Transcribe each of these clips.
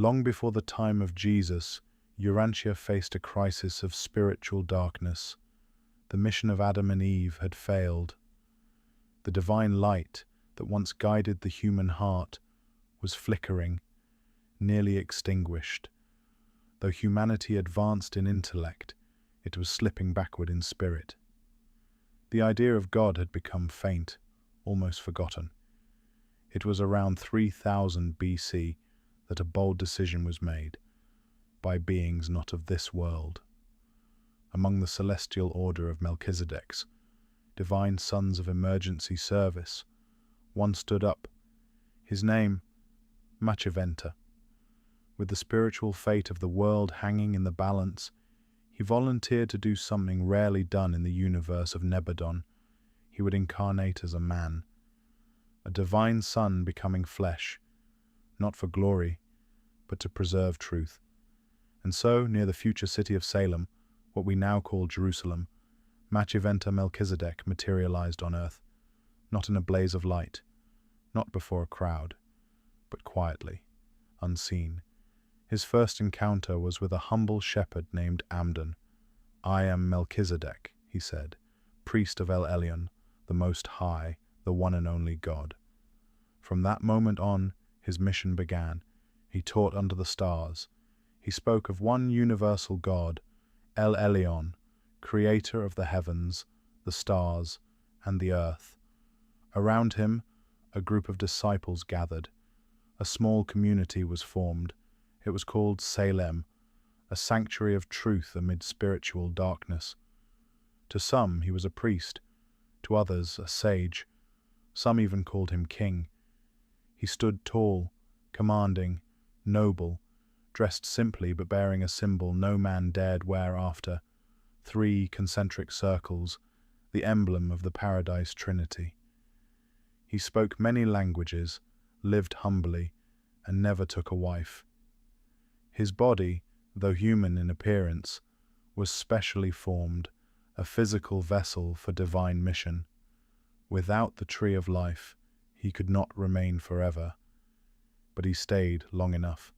Long before the time of Jesus, Urantia faced a crisis of spiritual darkness. The mission of Adam and Eve had failed. The divine light that once guided the human heart was flickering, nearly extinguished. Though humanity advanced in intellect, it was slipping backward in spirit. The idea of God had become faint, almost forgotten. It was around 3000 BC that a bold decision was made, by beings not of this world. Among the celestial order of Melchizedeks, divine sons of emergency service, one stood up. His name, Machiventa. With the spiritual fate of the world hanging in the balance, he volunteered to do something rarely done in the universe of Nebadon. He would incarnate as a man, a divine son becoming flesh, not for glory, but to preserve truth. And so, near the future city of Salem, what we now call Jerusalem, Machiventa Melchizedek materialized on earth, not in a blaze of light, not before a crowd, but quietly, unseen. His first encounter was with a humble shepherd named Amdon. "I am Melchizedek," he said, "priest of El Elyon, the Most High, the one and only God." From that moment on, his mission began. He taught under the stars. He spoke of one universal God, El Elyon, creator of the heavens, the stars, and the earth. Around him, a group of disciples gathered. A small community was formed. It was called Salem, a sanctuary of truth amid spiritual darkness. To some, he was a priest. To others, a sage. Some even called him king. He stood tall, commanding, noble, dressed simply but bearing a symbol no man dared wear after, 3 concentric circles, the emblem of the Paradise Trinity. He spoke many languages, lived humbly, and never took a wife. His body, though human in appearance, was specially formed, a physical vessel for divine mission. Without the tree of life, he could not remain forever. But he stayed long enough,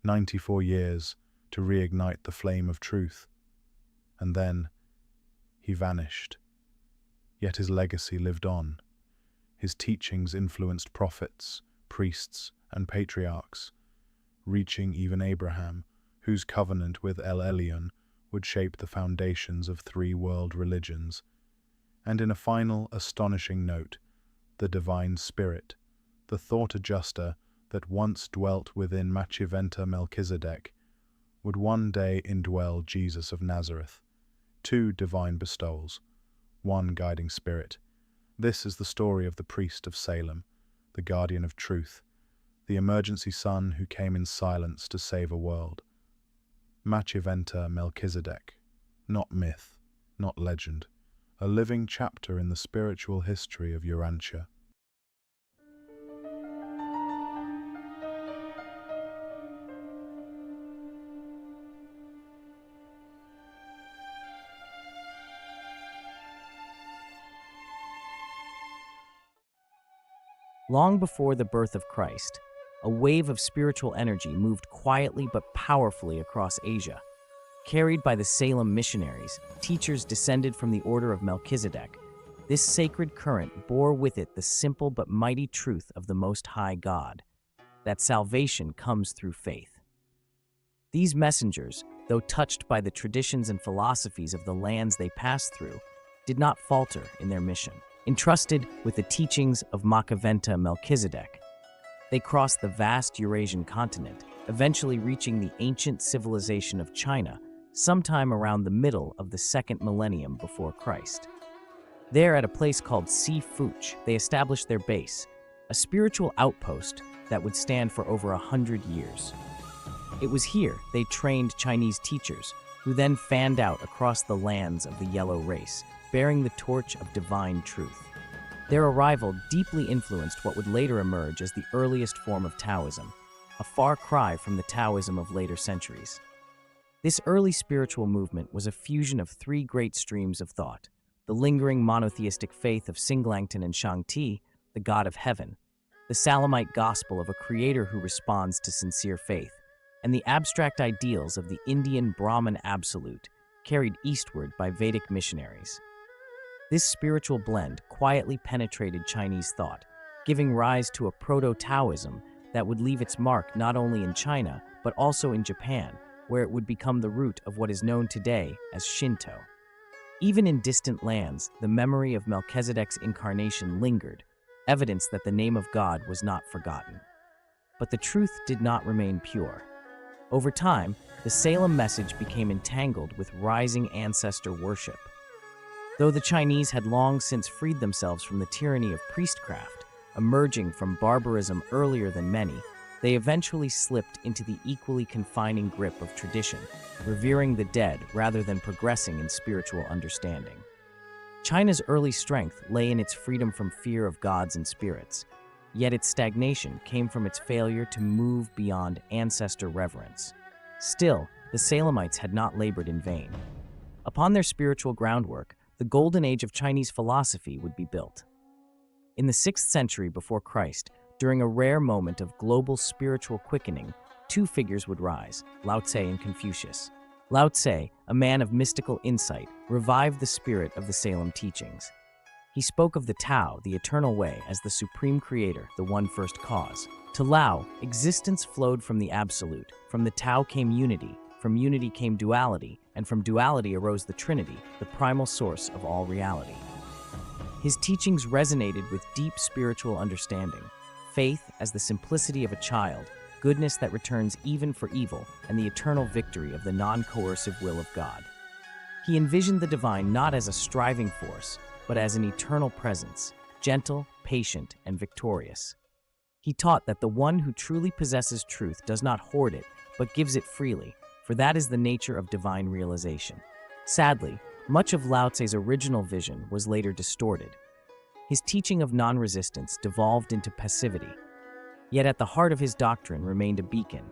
94 years, to reignite the flame of truth. And then he vanished. Yet his legacy lived on. His teachings influenced prophets, priests, and patriarchs, reaching even Abraham, whose covenant with El Elyon would shape the foundations of 3 world religions. And in a final, astonishing note, the divine spirit, the thought adjuster that once dwelt within Machiventa Melchizedek, would one day indwell Jesus of Nazareth. 2 divine bestowals, 1 guiding spirit. This is the story of the priest of Salem, the guardian of truth, the emergency son who came in silence to save a world. Machiventa Melchizedek, not myth, not legend, a living chapter in the spiritual history of Urantia. Long before the birth of Christ, a wave of spiritual energy moved quietly but powerfully across Asia. Carried by the Salem missionaries, teachers descended from the order of Melchizedek. This sacred current bore with it the simple but mighty truth of the Most High God, that salvation comes through faith. These messengers, though touched by the traditions and philosophies of the lands they passed through, did not falter in their mission. Entrusted with the teachings of Machiventa Melchizedek, they crossed the vast Eurasian continent, eventually reaching the ancient civilization of China sometime around the middle of the 2nd millennium before Christ. There, at a place called Si Fuch, they established their base, a spiritual outpost that would stand for over 100 years. It was here they trained Chinese teachers, who then fanned out across the lands of the Yellow Race, bearing the torch of divine truth. Their arrival deeply influenced what would later emerge as the earliest form of Taoism, a far cry from the Taoism of later centuries. This early spiritual movement was a fusion of 3 great streams of thought: the lingering monotheistic faith of Singlangton and Shangti, the God of Heaven; the Salamite gospel of a creator who responds to sincere faith; and the abstract ideals of the Indian Brahman absolute, carried eastward by Vedic missionaries. This spiritual blend quietly penetrated Chinese thought, giving rise to a proto-Taoism that would leave its mark not only in China, but also in Japan, where it would become the root of what is known today as Shinto. Even in distant lands, the memory of Melchizedek's incarnation lingered, evidence that the name of God was not forgotten. But the truth did not remain pure. Over time, the Salem message became entangled with rising ancestor worship. Though the Chinese had long since freed themselves from the tyranny of priestcraft, emerging from barbarism earlier than many, they eventually slipped into the equally confining grip of tradition, revering the dead rather than progressing in spiritual understanding. China's early strength lay in its freedom from fear of gods and spirits, yet its stagnation came from its failure to move beyond ancestor reverence. Still, the Salemites had not labored in vain. Upon their spiritual groundwork, the golden age of Chinese philosophy would be built. In the 6th century before Christ, during a rare moment of global spiritual quickening, two figures would rise, Lao Tse and Confucius. Lao Tse, a man of mystical insight, revived the spirit of the Salem teachings. He spoke of the Tao, the eternal way, as the supreme creator, the one first cause. To Lao, existence flowed from the absolute. From the Tao came unity, from unity came duality, and from duality arose the Trinity, the primal source of all reality. His teachings resonated with deep spiritual understanding, faith as the simplicity of a child, goodness that returns even for evil, and the eternal victory of the non-coercive will of God. He envisioned the divine not as a striving force, but as an eternal presence, gentle, patient, and victorious. He taught that the one who truly possesses truth does not hoard it, but gives it freely, for that is the nature of divine realization. Sadly, much of Lao Tse's original vision was later distorted. His teaching of non-resistance devolved into passivity. Yet at the heart of his doctrine remained a beacon,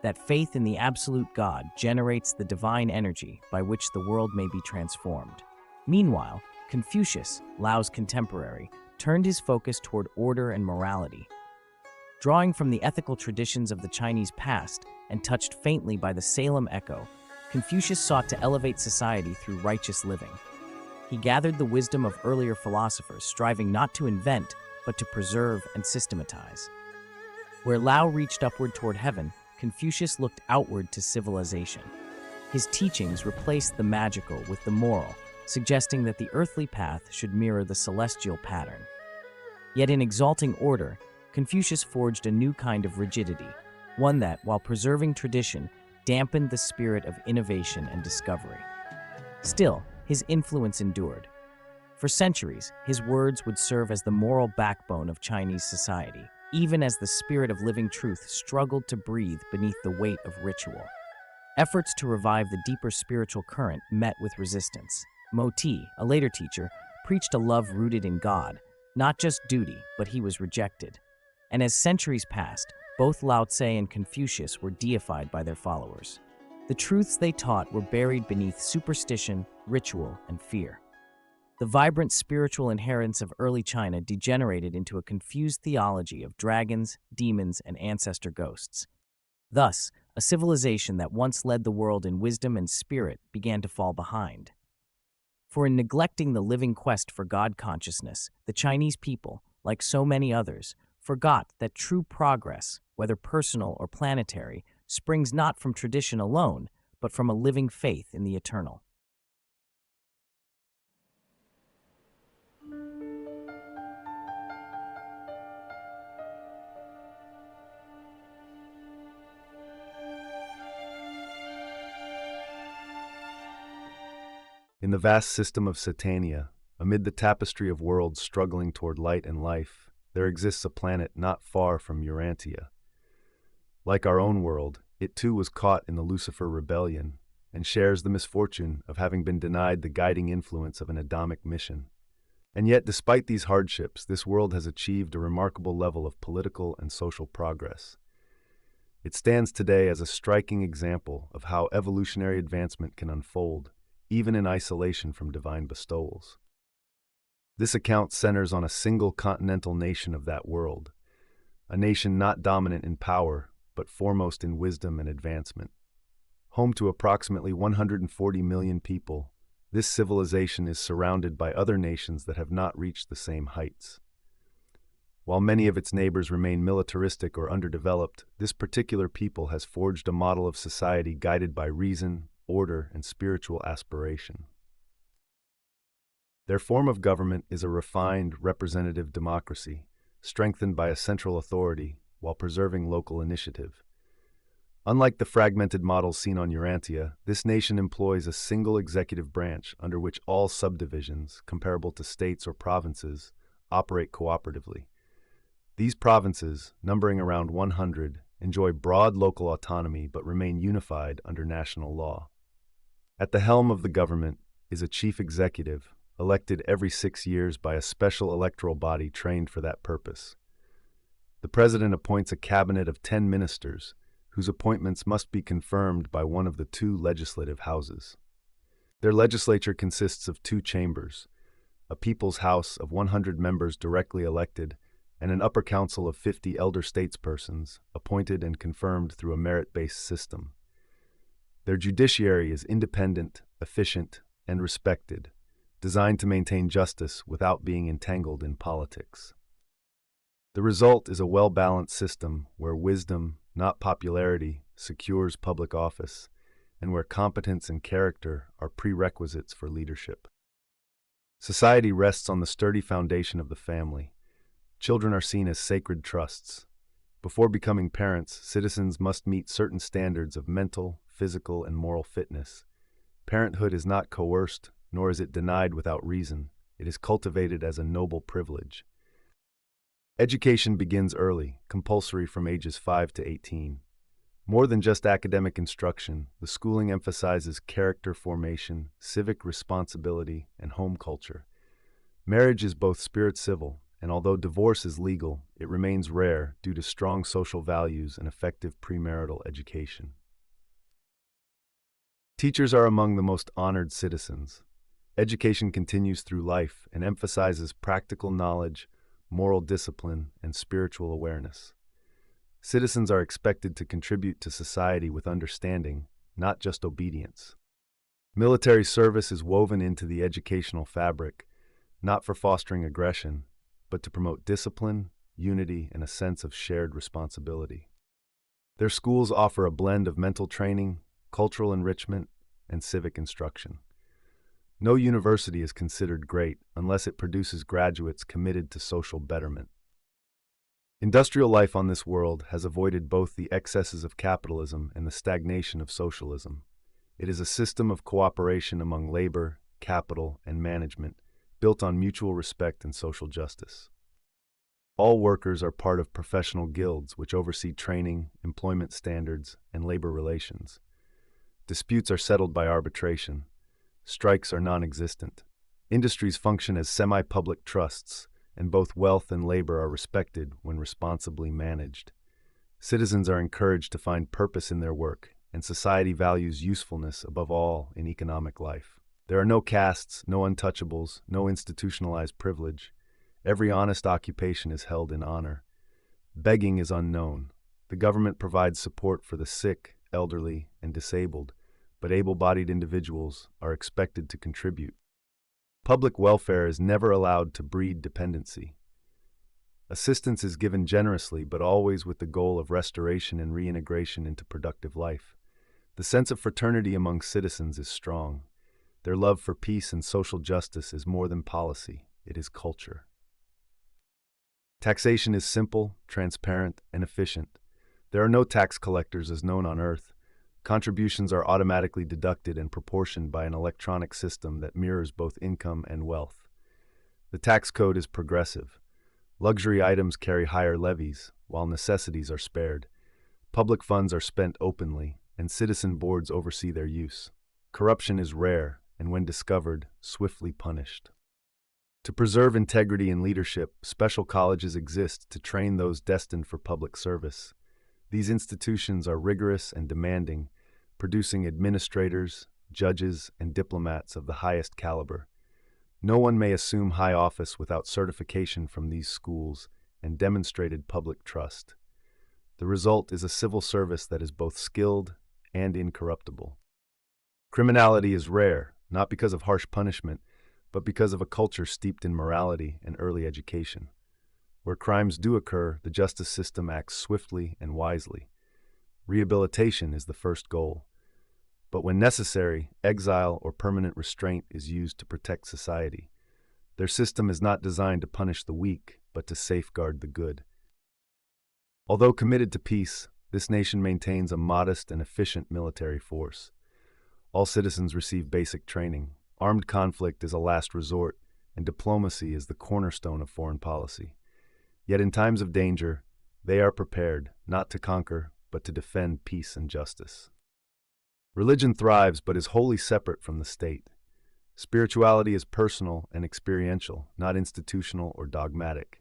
that faith in the absolute God generates the divine energy by which the world may be transformed. Meanwhile, Confucius, Lao's contemporary, turned his focus toward order and morality. Drawing from the ethical traditions of the Chinese past and touched faintly by the Salem echo, Confucius sought to elevate society through righteous living. He gathered the wisdom of earlier philosophers, striving not to invent, but to preserve and systematize. Where Lao reached upward toward heaven, Confucius looked outward to civilization. His teachings replaced the magical with the moral, suggesting that the earthly path should mirror the celestial pattern. Yet in exalting order, Confucius forged a new kind of rigidity, one that, while preserving tradition, dampened the spirit of innovation and discovery. Still, his influence endured. For centuries, his words would serve as the moral backbone of Chinese society, even as the spirit of living truth struggled to breathe beneath the weight of ritual. Efforts to revive the deeper spiritual current met with resistance. Mo Ti, a later teacher, preached a love rooted in God, not just duty, but he was rejected. And as centuries passed, both Lao Tse and Confucius were deified by their followers. The truths they taught were buried beneath superstition, ritual, and fear. The vibrant spiritual inheritance of early China degenerated into a confused theology of dragons, demons, and ancestor ghosts. Thus, a civilization that once led the world in wisdom and spirit began to fall behind. For in neglecting the living quest for God consciousness, the Chinese people, like so many others, forgot that true progress, whether personal or planetary, springs not from tradition alone, but from a living faith in the eternal. In the vast system of Satania, amid the tapestry of worlds struggling toward light and life, there exists a planet not far from Urantia. Like our own world, it too was caught in the Lucifer rebellion and shares the misfortune of having been denied the guiding influence of an Adamic mission. And yet, despite these hardships, this world has achieved a remarkable level of political and social progress. It stands today as a striking example of how evolutionary advancement can unfold, even in isolation from divine bestowals. This account centers on a single continental nation of that world, a nation not dominant in power, but foremost in wisdom and advancement. Home to approximately 140 million people, this civilization is surrounded by other nations that have not reached the same heights. While many of its neighbors remain militaristic or underdeveloped, this particular people has forged a model of society guided by reason, order, and spiritual aspiration. Their form of government is a refined, representative democracy, strengthened by a central authority while preserving local initiative. Unlike the fragmented models seen on Urantia, this nation employs a single executive branch under which all subdivisions, comparable to states or provinces, operate cooperatively. These provinces, numbering around 100, enjoy broad local autonomy but remain unified under national law. At the helm of the government is a chief executive, elected every 6 years by a special electoral body trained for that purpose. The president appoints a cabinet of 10 ministers, whose appointments must be confirmed by one of the 2 legislative houses. Their legislature consists of 2 chambers, a People's House of 100 members directly elected, and an upper council of 50 elder statespersons, appointed and confirmed through a merit-based system. Their judiciary is independent, efficient, and respected, designed to maintain justice without being entangled in politics. The result is a well-balanced system where wisdom, not popularity, secures public office, and where competence and character are prerequisites for leadership. Society rests on the sturdy foundation of the family. Children are seen as sacred trusts. Before becoming parents, citizens must meet certain standards of mental, physical, and moral fitness. Parenthood is not coerced, nor is it denied without reason. It is cultivated as a noble privilege. Education begins early, compulsory from ages 5 to 18. More than just academic instruction, the schooling emphasizes character formation, civic responsibility, and home culture. Marriage is both spirit-civil, and although divorce is legal, it remains rare due to strong social values and effective premarital education. Teachers are among the most honored citizens. Education continues through life and emphasizes practical knowledge, moral discipline, and spiritual awareness. Citizens are expected to contribute to society with understanding, not just obedience. Military service is woven into the educational fabric, not for fostering aggression, but to promote discipline, unity, and a sense of shared responsibility. Their schools offer a blend of mental training, cultural enrichment, and civic instruction. No university is considered great unless it produces graduates committed to social betterment. Industrial life on this world has avoided both the excesses of capitalism and the stagnation of socialism. It is a system of cooperation among labor, capital, and management, built on mutual respect and social justice. All workers are part of professional guilds which oversee training, employment standards, and labor relations. Disputes are settled by arbitration. Strikes are non-existent. Industries function as semi-public trusts, and both wealth and labor are respected when responsibly managed. Citizens are encouraged to find purpose in their work, and society values usefulness above all in economic life. There are no castes, no untouchables, no institutionalized privilege. Every honest occupation is held in honor. Begging is unknown. The government provides support for the sick, elderly, and disabled, but able-bodied individuals are expected to contribute. Public welfare is never allowed to breed dependency. Assistance is given generously, but always with the goal of restoration and reintegration into productive life. The sense of fraternity among citizens is strong. Their love for peace and social justice is more than policy, it is culture. Taxation is simple, transparent, and efficient. There are no tax collectors as known on Earth. Contributions are automatically deducted and proportioned by an electronic system that mirrors both income and wealth. The tax code is progressive. Luxury items carry higher levies, while necessities are spared. Public funds are spent openly, and citizen boards oversee their use. Corruption is rare, and when discovered, swiftly punished. To preserve integrity in leadership, special colleges exist to train those destined for public service. These institutions are rigorous and demanding, producing administrators, judges, and diplomats of the highest caliber. No one may assume high office without certification from these schools and demonstrated public trust. The result is a civil service that is both skilled and incorruptible. Criminality is rare, not because of harsh punishment, but because of a culture steeped in morality and early education. Where crimes do occur, the justice system acts swiftly and wisely. Rehabilitation is the first goal. But when necessary, exile or permanent restraint is used to protect society. Their system is not designed to punish the weak, but to safeguard the good. Although committed to peace, this nation maintains a modest and efficient military force. All citizens receive basic training. Armed conflict is a last resort, and diplomacy is the cornerstone of foreign policy. Yet in times of danger, they are prepared, not to conquer, but to defend peace and justice. Religion thrives, but is wholly separate from the state. Spirituality is personal and experiential, not institutional or dogmatic.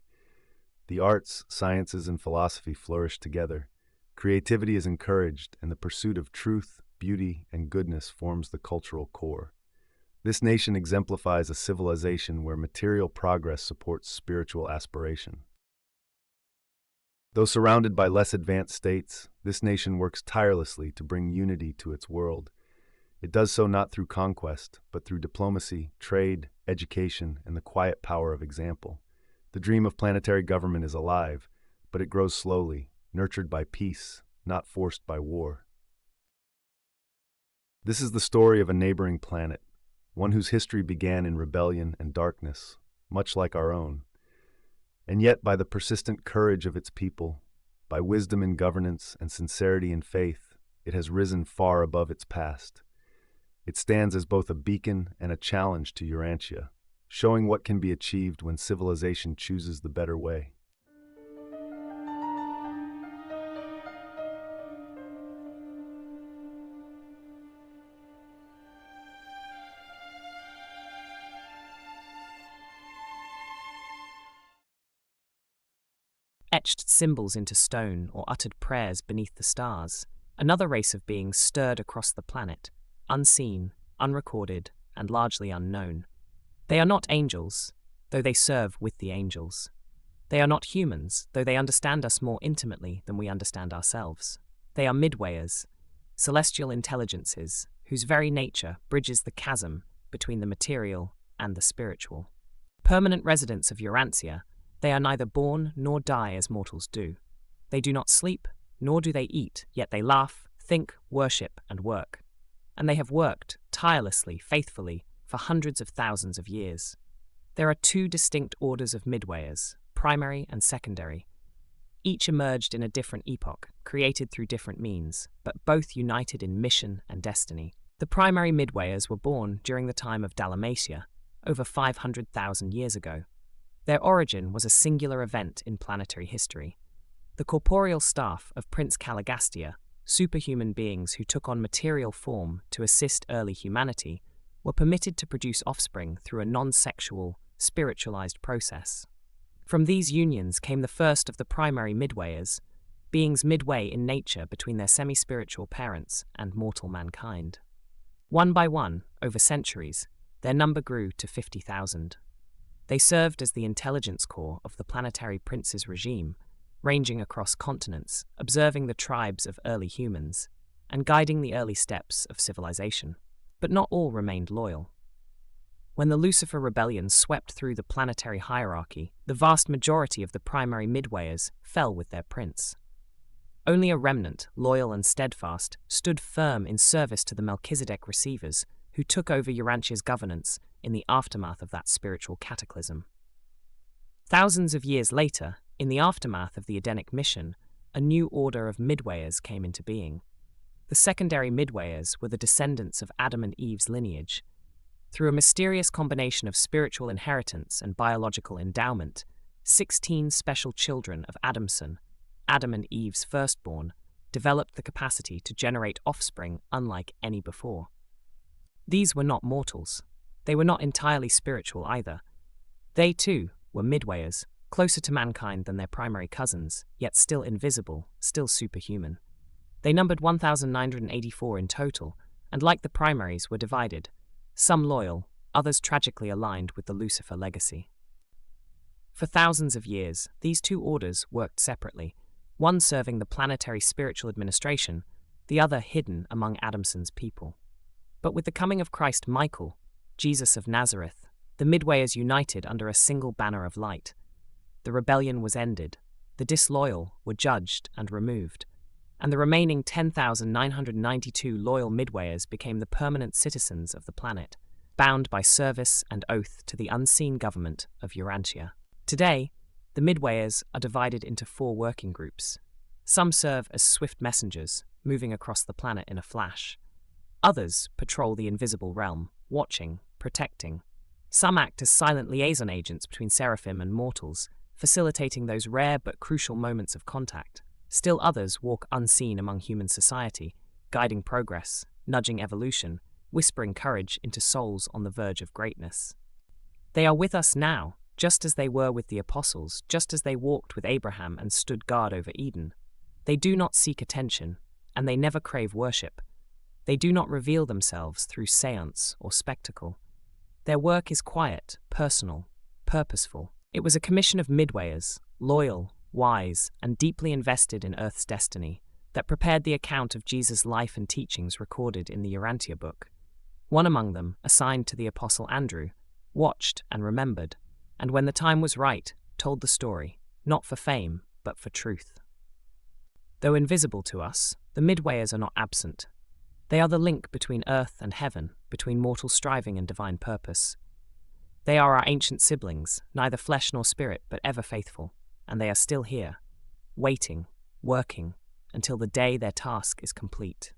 The arts, sciences, and philosophy flourish together. Creativity is encouraged, and the pursuit of truth, beauty, and goodness forms the cultural core. This nation exemplifies a civilization where material progress supports spiritual aspiration. Though surrounded by less advanced states, this nation works tirelessly to bring unity to its world. It does so not through conquest, but through diplomacy, trade, education, and the quiet power of example. The dream of planetary government is alive, but it grows slowly, nurtured by peace, not forced by war. This is the story of a neighboring planet, one whose history began in rebellion and darkness, much like our own. And yet, by the persistent courage of its people, by wisdom in governance and sincerity in faith, it has risen far above its past. It stands as both a beacon and a challenge to Urantia, showing what can be achieved when civilization chooses the better way. Etched symbols into stone or uttered prayers beneath the stars, another race of beings stirred across the planet, unseen, unrecorded, and largely unknown. They are not angels, though they serve with the angels. They are not humans, though they understand us more intimately than we understand ourselves. They are midwayers, celestial intelligences, whose very nature bridges the chasm between the material and the spiritual. Permanent residents of Urantia, they are neither born nor die as mortals do. They do not sleep, nor do they eat, yet they laugh, think, worship, and work. And they have worked, tirelessly, faithfully, for hundreds of thousands of years. There are two distinct orders of midwayers, primary and secondary. Each emerged in a different epoch, created through different means, but both united in mission and destiny. The primary midwayers were born during the time of Dalmatia, over 500,000 years ago. Their origin was a singular event in planetary history. The corporeal staff of Prince Caligastia, superhuman beings who took on material form to assist early humanity, were permitted to produce offspring through a non-sexual, spiritualized process. From these unions came the first of the primary midwayers, beings midway in nature between their semi-spiritual parents and mortal mankind. One by one, over centuries, their number grew to 50,000. They served as the intelligence corps of the planetary prince's regime, ranging across continents, observing the tribes of early humans, and guiding the early steps of civilization. But not all remained loyal. When the Lucifer rebellion swept through the planetary hierarchy, the vast majority of the primary midwayers fell with their prince. Only a remnant, loyal and steadfast, stood firm in service to the Melchizedek receivers, who took over Urantia's governance in the aftermath of that spiritual cataclysm. Thousands of years later, in the aftermath of the Edenic mission, a new order of midwayers came into being. The secondary midwayers were the descendants of Adam and Eve's lineage. Through a mysterious combination of spiritual inheritance and biological endowment, 16 special children of Adamson, Adam and Eve's firstborn, developed the capacity to generate offspring unlike any before. These were not mortals. They were not entirely spiritual either. They, too, were midwayers, closer to mankind than their primary cousins, yet still invisible, still superhuman. They numbered 1,984 in total, and like the primaries, were divided, some loyal, others tragically aligned with the Lucifer legacy. For thousands of years, these two orders worked separately, one serving the planetary spiritual administration, the other hidden among Adamson's people. But with the coming of Christ Michael, Jesus of Nazareth, the Midwayers united under a single banner of light. The rebellion was ended, the disloyal were judged and removed, and the remaining 10,992 loyal Midwayers became the permanent citizens of the planet, bound by service and oath to the unseen government of Urantia. Today, the Midwayers are divided into 4 working groups. Some serve as swift messengers, moving across the planet in a flash. Others patrol the invisible realm, watching, protecting. Some act as silent liaison agents between seraphim and mortals, facilitating those rare but crucial moments of contact. Still others walk unseen among human society, guiding progress, nudging evolution, whispering courage into souls on the verge of greatness. They are with us now, just as they were with the apostles, just as they walked with Abraham and stood guard over Eden. They do not seek attention, and they never crave worship. They do not reveal themselves through seance or spectacle. Their work is quiet, personal, purposeful. It was a commission of Midwayers, loyal, wise, and deeply invested in Earth's destiny, that prepared the account of Jesus' life and teachings recorded in the Urantia book. One among them, assigned to the Apostle Andrew, watched and remembered, and when the time was right, told the story, not for fame, but for truth. Though invisible to us, the Midwayers are not absent. They are the link between earth and heaven, between mortal striving and divine purpose. They are our ancient siblings, neither flesh nor spirit, but ever faithful, and they are still here, waiting, working, until the day their task is complete.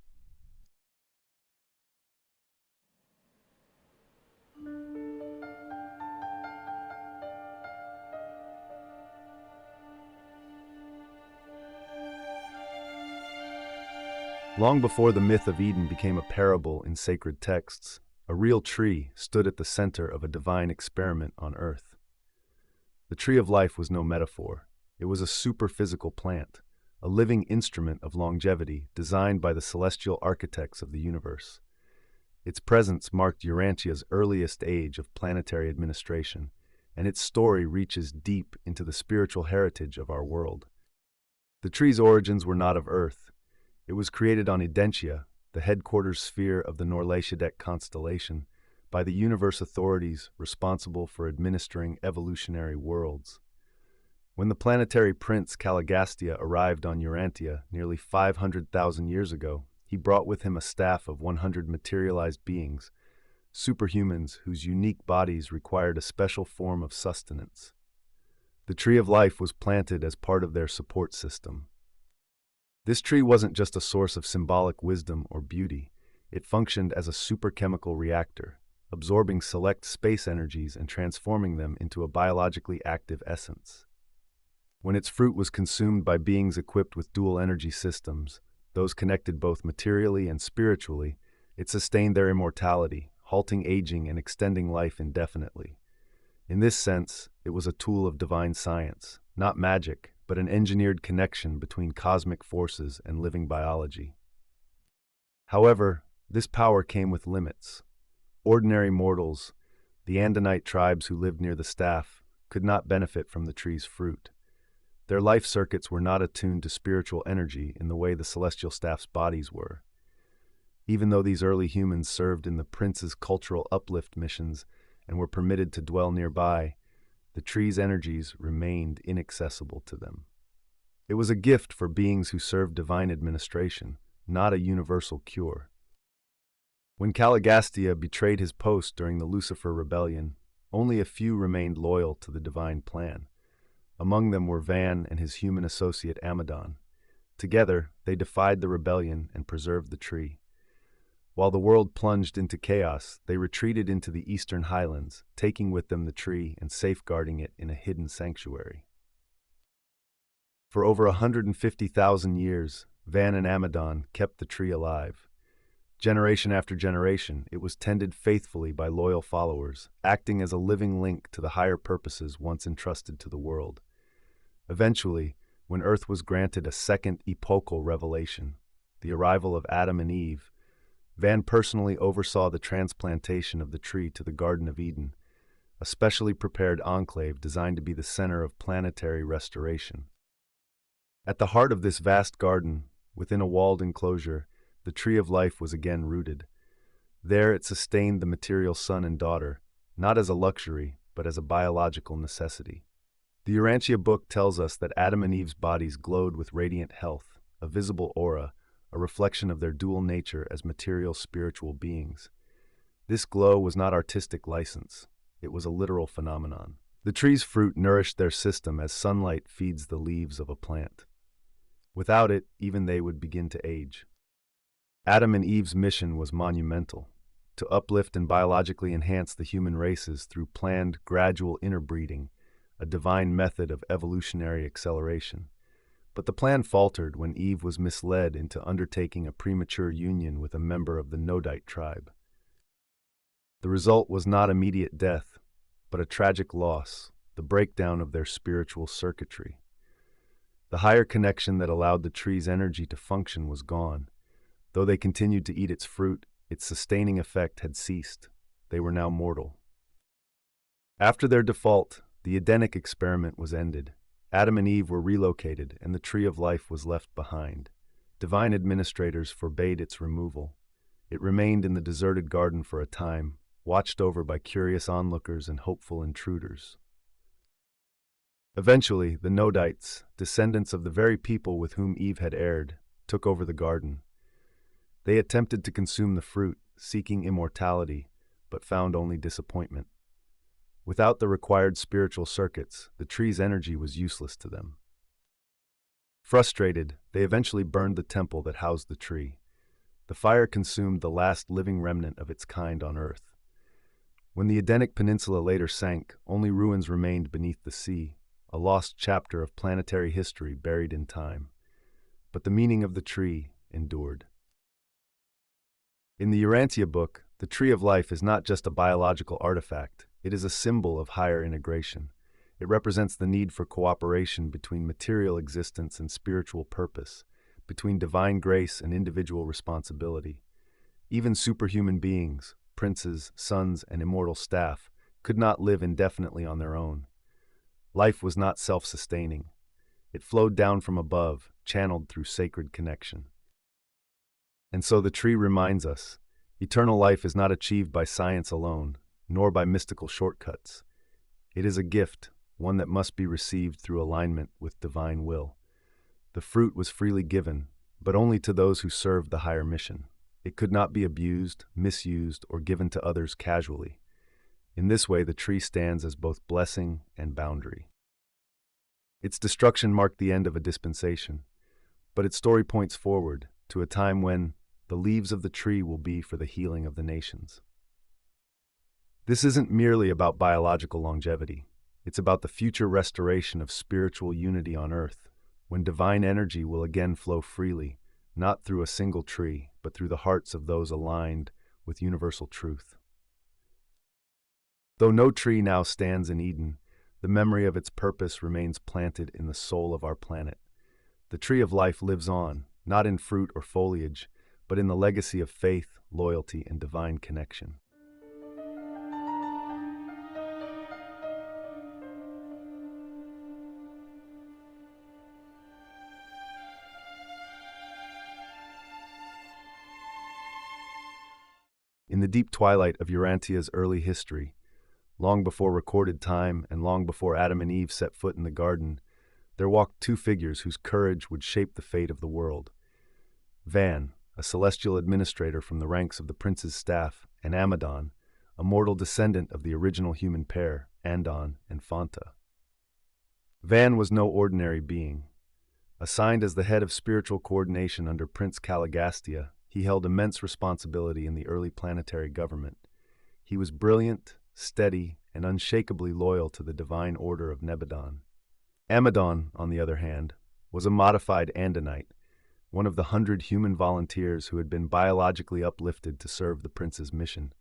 Long before the myth of Eden became a parable in sacred texts, a real tree stood at the center of a divine experiment on Earth. The tree of life was no metaphor. It was a superphysical plant, a living instrument of longevity designed by the celestial architects of the universe. Its presence marked Urantia's earliest age of planetary administration, and its story reaches deep into the spiritual heritage of our world. The tree's origins were not of Earth. It was created on Urantia, the headquarters sphere of the Norlaciadec constellation, by the universe authorities responsible for administering evolutionary worlds. When the planetary prince Caligastia arrived on Urantia nearly 500,000 years ago, he brought with him a staff of 100 materialized beings, superhumans whose unique bodies required a special form of sustenance. The tree of life was planted as part of their support system. This tree wasn't just a source of symbolic wisdom or beauty. It functioned as a superchemical reactor, absorbing select space energies and transforming them into a biologically active essence. When its fruit was consumed by beings equipped with dual energy systems, those connected both materially and spiritually, it sustained their immortality, halting aging and extending life indefinitely. In this sense, it was a tool of divine science, not magic, but an engineered connection between cosmic forces and living biology. However, this power came with limits. Ordinary mortals, the Andonite tribes who lived near the staff, could not benefit from the tree's fruit. Their life circuits were not attuned to spiritual energy in the way the celestial staff's bodies were. Even though these early humans served in the prince's cultural uplift missions and were permitted to dwell nearby, the tree's energies remained inaccessible to them. It was a gift for beings who served divine administration, not a universal cure. When Caligastia betrayed his post during the Lucifer Rebellion, only a few remained loyal to the divine plan. Among them were Van and his human associate Amadon. Together, they defied the rebellion and preserved the tree. While the world plunged into chaos, they retreated into the eastern highlands, taking with them the tree and safeguarding it in a hidden sanctuary. For over 150,000 years, Van and Amadon kept the tree alive. Generation after generation, it was tended faithfully by loyal followers, acting as a living link to the higher purposes once entrusted to the world. Eventually, when Earth was granted a second epochal revelation, the arrival of Adam and Eve, Van personally oversaw the transplantation of the tree to the Garden of Eden, a specially prepared enclave designed to be the center of planetary restoration. At the heart of this vast garden, within a walled enclosure, the tree of life was again rooted. There it sustained the material son and daughter, not as a luxury, but as a biological necessity. The Urantia book tells us that Adam and Eve's bodies glowed with radiant health, a visible aura, a reflection of their dual nature as material spiritual beings. This glow was not artistic license, it was a literal phenomenon. The tree's fruit nourished their system as sunlight feeds the leaves of a plant. Without it, even they would begin to age. Adam and Eve's mission was monumental, to uplift and biologically enhance the human races through planned, gradual interbreeding, a divine method of evolutionary acceleration. But the plan faltered when Eve was misled into undertaking a premature union with a member of the Nodite tribe. The result was not immediate death, but a tragic loss, the breakdown of their spiritual circuitry. The higher connection that allowed the tree's energy to function was gone. Though they continued to eat its fruit, its sustaining effect had ceased. They were now mortal. After their default, the Edenic experiment was ended. Adam and Eve were relocated, and the tree of life was left behind. Divine administrators forbade its removal. It remained in the deserted garden for a time, watched over by curious onlookers and hopeful intruders. Eventually, the Nodites, descendants of the very people with whom Eve had erred, took over the garden. They attempted to consume the fruit, seeking immortality, but found only disappointment. Without the required spiritual circuits, the tree's energy was useless to them. Frustrated, they eventually burned the temple that housed the tree. The fire consumed the last living remnant of its kind on Earth. When the Edenic Peninsula later sank, only ruins remained beneath the sea, a lost chapter of planetary history buried in time. But the meaning of the tree endured. In the Urantia book, the tree of life is not just a biological artifact, it is a symbol of higher integration. It represents the need for cooperation between material existence and spiritual purpose, between divine grace and individual responsibility. Even superhuman beings, princes, sons, and immortal staff, could not live indefinitely on their own. Life was not self-sustaining. It flowed down from above, channeled through sacred connection. And so the tree reminds us, eternal life is not achieved by science alone, nor by mystical shortcuts. It is a gift, one that must be received through alignment with divine will. The fruit was freely given, but only to those who served the higher mission. It could not be abused, misused, or given to others casually. In this way, the tree stands as both blessing and boundary. Its destruction marked the end of a dispensation, but its story points forward to a time when the leaves of the tree will be for the healing of the nations. This isn't merely about biological longevity. It's about the future restoration of spiritual unity on Earth, when divine energy will again flow freely, not through a single tree, but through the hearts of those aligned with universal truth. Though no tree now stands in Eden, the memory of its purpose remains planted in the soul of our planet. The tree of life lives on, not in fruit or foliage, but in the legacy of faith, loyalty, and divine connection. In the deep twilight of Urantia's early history, long before recorded time and long before Adam and Eve set foot in the garden, there walked two figures whose courage would shape the fate of the world. Van, a celestial administrator from the ranks of the prince's staff, and Amadon, a mortal descendant of the original human pair, Andon and Fanta. Van was no ordinary being. Assigned as the head of spiritual coordination under Prince Caligastia, he held immense responsibility in the early planetary government. He was brilliant, steady, and unshakably loyal to the divine order of Nebadon. Amadon, on the other hand, was a modified Andonite, one of the 100 human volunteers who had been biologically uplifted to serve the prince's mission.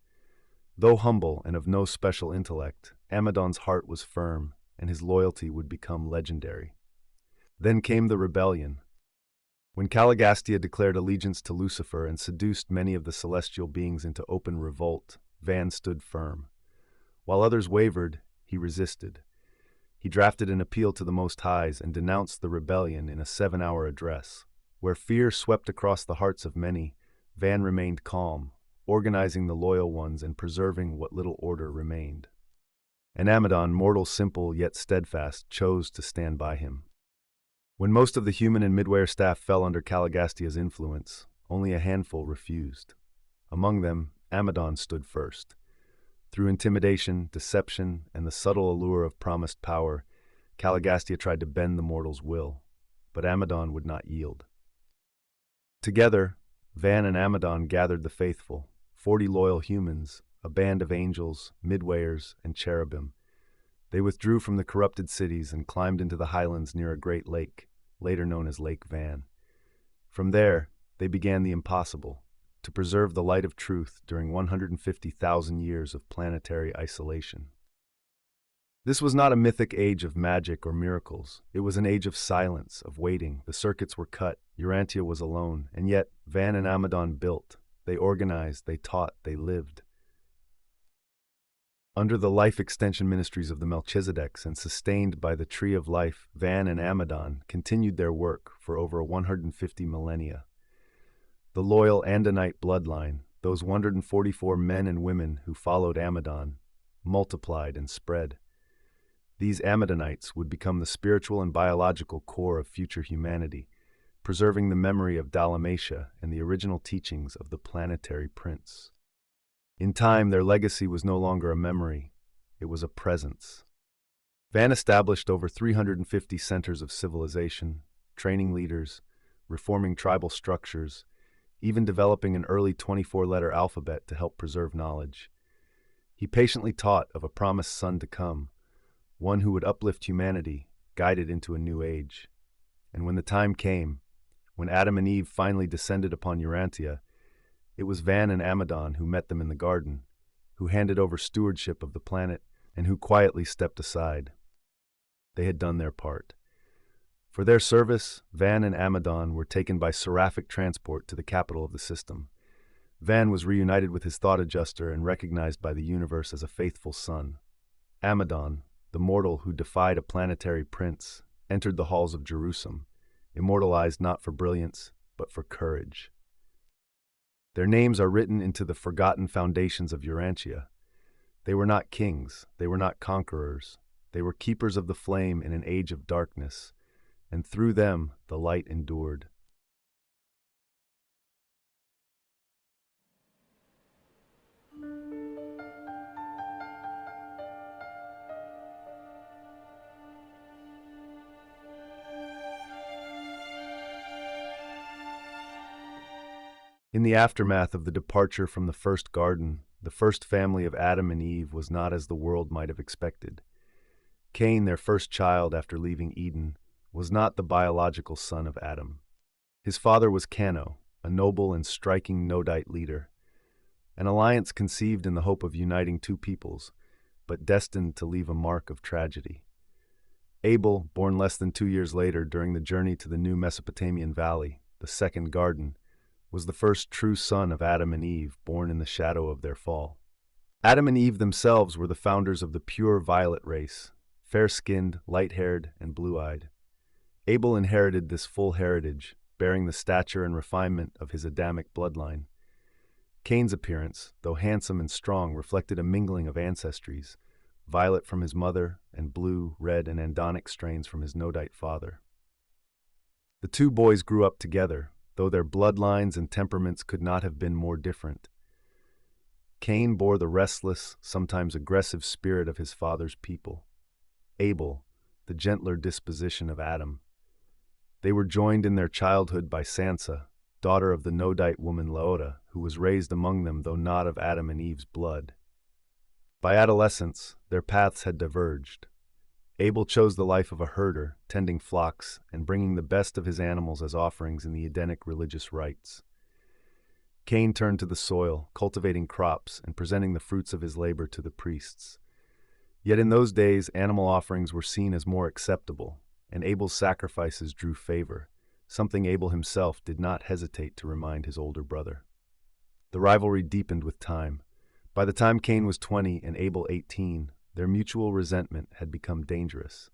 Though humble and of no special intellect, Amadon's heart was firm, and his loyalty would become legendary. Then came the rebellion. When Caligastia declared allegiance to Lucifer and seduced many of the celestial beings into open revolt, Van stood firm. While others wavered, he resisted. He drafted an appeal to the Most Highs and denounced the rebellion in a 7-hour address. Where fear swept across the hearts of many, Van remained calm, organizing the loyal ones and preserving what little order remained. And Amadon, mortal simple yet steadfast, chose to stand by him. When most of the human and midware staff fell under Caligastia's influence, only a handful refused. Among them, Amadon stood first. Through intimidation, deception, and the subtle allure of promised power, Caligastia tried to bend the mortal's will, but Amadon would not yield. Together, Van and Amadon gathered the faithful, 40 loyal humans, a band of angels, midwayers, and cherubim. They withdrew from the corrupted cities and climbed into the highlands near a great lake, later known as Lake Van. From there, they began the impossible, to preserve the light of truth during 150,000 years of planetary isolation. This was not a mythic age of magic or miracles. It was an age of silence, of waiting. The circuits were cut, Urantia was alone, and yet Van and Amadon built. They organized, they taught, they lived. Under the life extension ministries of the Melchizedeks and sustained by the Tree of Life, Van and Amadon continued their work for over 150 millennia. The loyal Andonite bloodline, those 144 men and women who followed Amadon, multiplied and spread. These Amadonites would become the spiritual and biological core of future humanity, preserving the memory of Dalmatia and the original teachings of the planetary prince. In time, their legacy was no longer a memory, it was a presence. Van established over 350 centers of civilization, training leaders, reforming tribal structures, even developing an early 24-letter alphabet to help preserve knowledge. He patiently taught of a promised son to come, one who would uplift humanity, guide it into a new age. And when the time came, when Adam and Eve finally descended upon Urantia, it was Van and Amadon who met them in the garden, who handed over stewardship of the planet, and who quietly stepped aside. They had done their part. For their service, Van and Amadon were taken by seraphic transport to the capital of the system. Van was reunited with his thought adjuster and recognized by the universe as a faithful son. Amadon, the mortal who defied a planetary prince, entered the halls of Jerusalem, immortalized not for brilliance, but for courage. Their names are written into the forgotten foundations of Urantia. They were not kings, they were not conquerors, they were keepers of the flame in an age of darkness, and through them the light endured. In the aftermath of the departure from the first garden, the first family of Adam and Eve was not as the world might have expected. Cain, their first child after leaving Eden, was not the biological son of Adam. His father was Cano, a noble and striking Nodite leader, an alliance conceived in the hope of uniting two peoples, but destined to leave a mark of tragedy. Abel, born less than 2 years later during the journey to the new Mesopotamian valley, the second garden, was the first true son of Adam and Eve, born in the shadow of their fall. Adam and Eve themselves were the founders of the pure violet race, fair-skinned, light-haired, and blue-eyed. Abel inherited this full heritage, bearing the stature and refinement of his Adamic bloodline. Cain's appearance, though handsome and strong, reflected a mingling of ancestries, violet from his mother and blue, red, and Andonic strains from his Nodite father. The two boys grew up together, though their bloodlines and temperaments could not have been more different. Cain bore the restless, sometimes aggressive spirit of his father's people. Abel, the gentler disposition of Adam. They were joined in their childhood by Sansa, daughter of the Nodite woman Laoda, who was raised among them though not of Adam and Eve's blood. By adolescence, their paths had diverged. Abel chose the life of a herder, tending flocks and bringing the best of his animals as offerings in the Edenic religious rites. Cain turned to the soil, cultivating crops and presenting the fruits of his labor to the priests. Yet in those days, animal offerings were seen as more acceptable, and Abel's sacrifices drew favor, something Abel himself did not hesitate to remind his older brother. The rivalry deepened with time. By the time Cain was 20 and Abel 18, Their mutual resentment had become dangerous.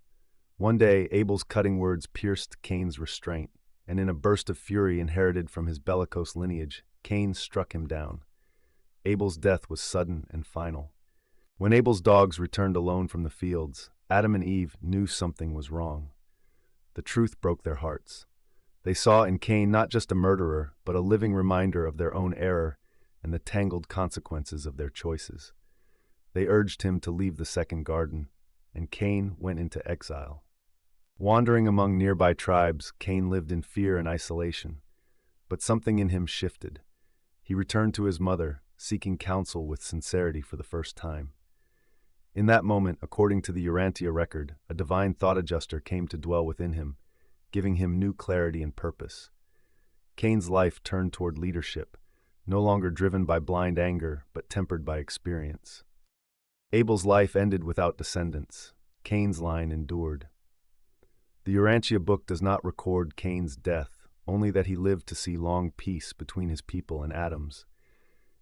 One day, Abel's cutting words pierced Cain's restraint, and in a burst of fury inherited from his bellicose lineage, Cain struck him down. Abel's death was sudden and final. When Abel's dogs returned alone from the fields, Adam and Eve knew something was wrong. The truth broke their hearts. They saw in Cain not just a murderer, but a living reminder of their own error and the tangled consequences of their choices. They urged him to leave the second garden, and Cain went into exile. Wandering among nearby tribes, Cain lived in fear and isolation. But something in him shifted. He returned to his mother, seeking counsel with sincerity for the first time. In that moment, according to the Urantia record, a divine thought adjuster came to dwell within him, giving him new clarity and purpose. Cain's life turned toward leadership, no longer driven by blind anger, but tempered by experience. Abel's life ended without descendants. Cain's line endured. The Urantia book does not record Cain's death, only that he lived to see long peace between his people and Adam's.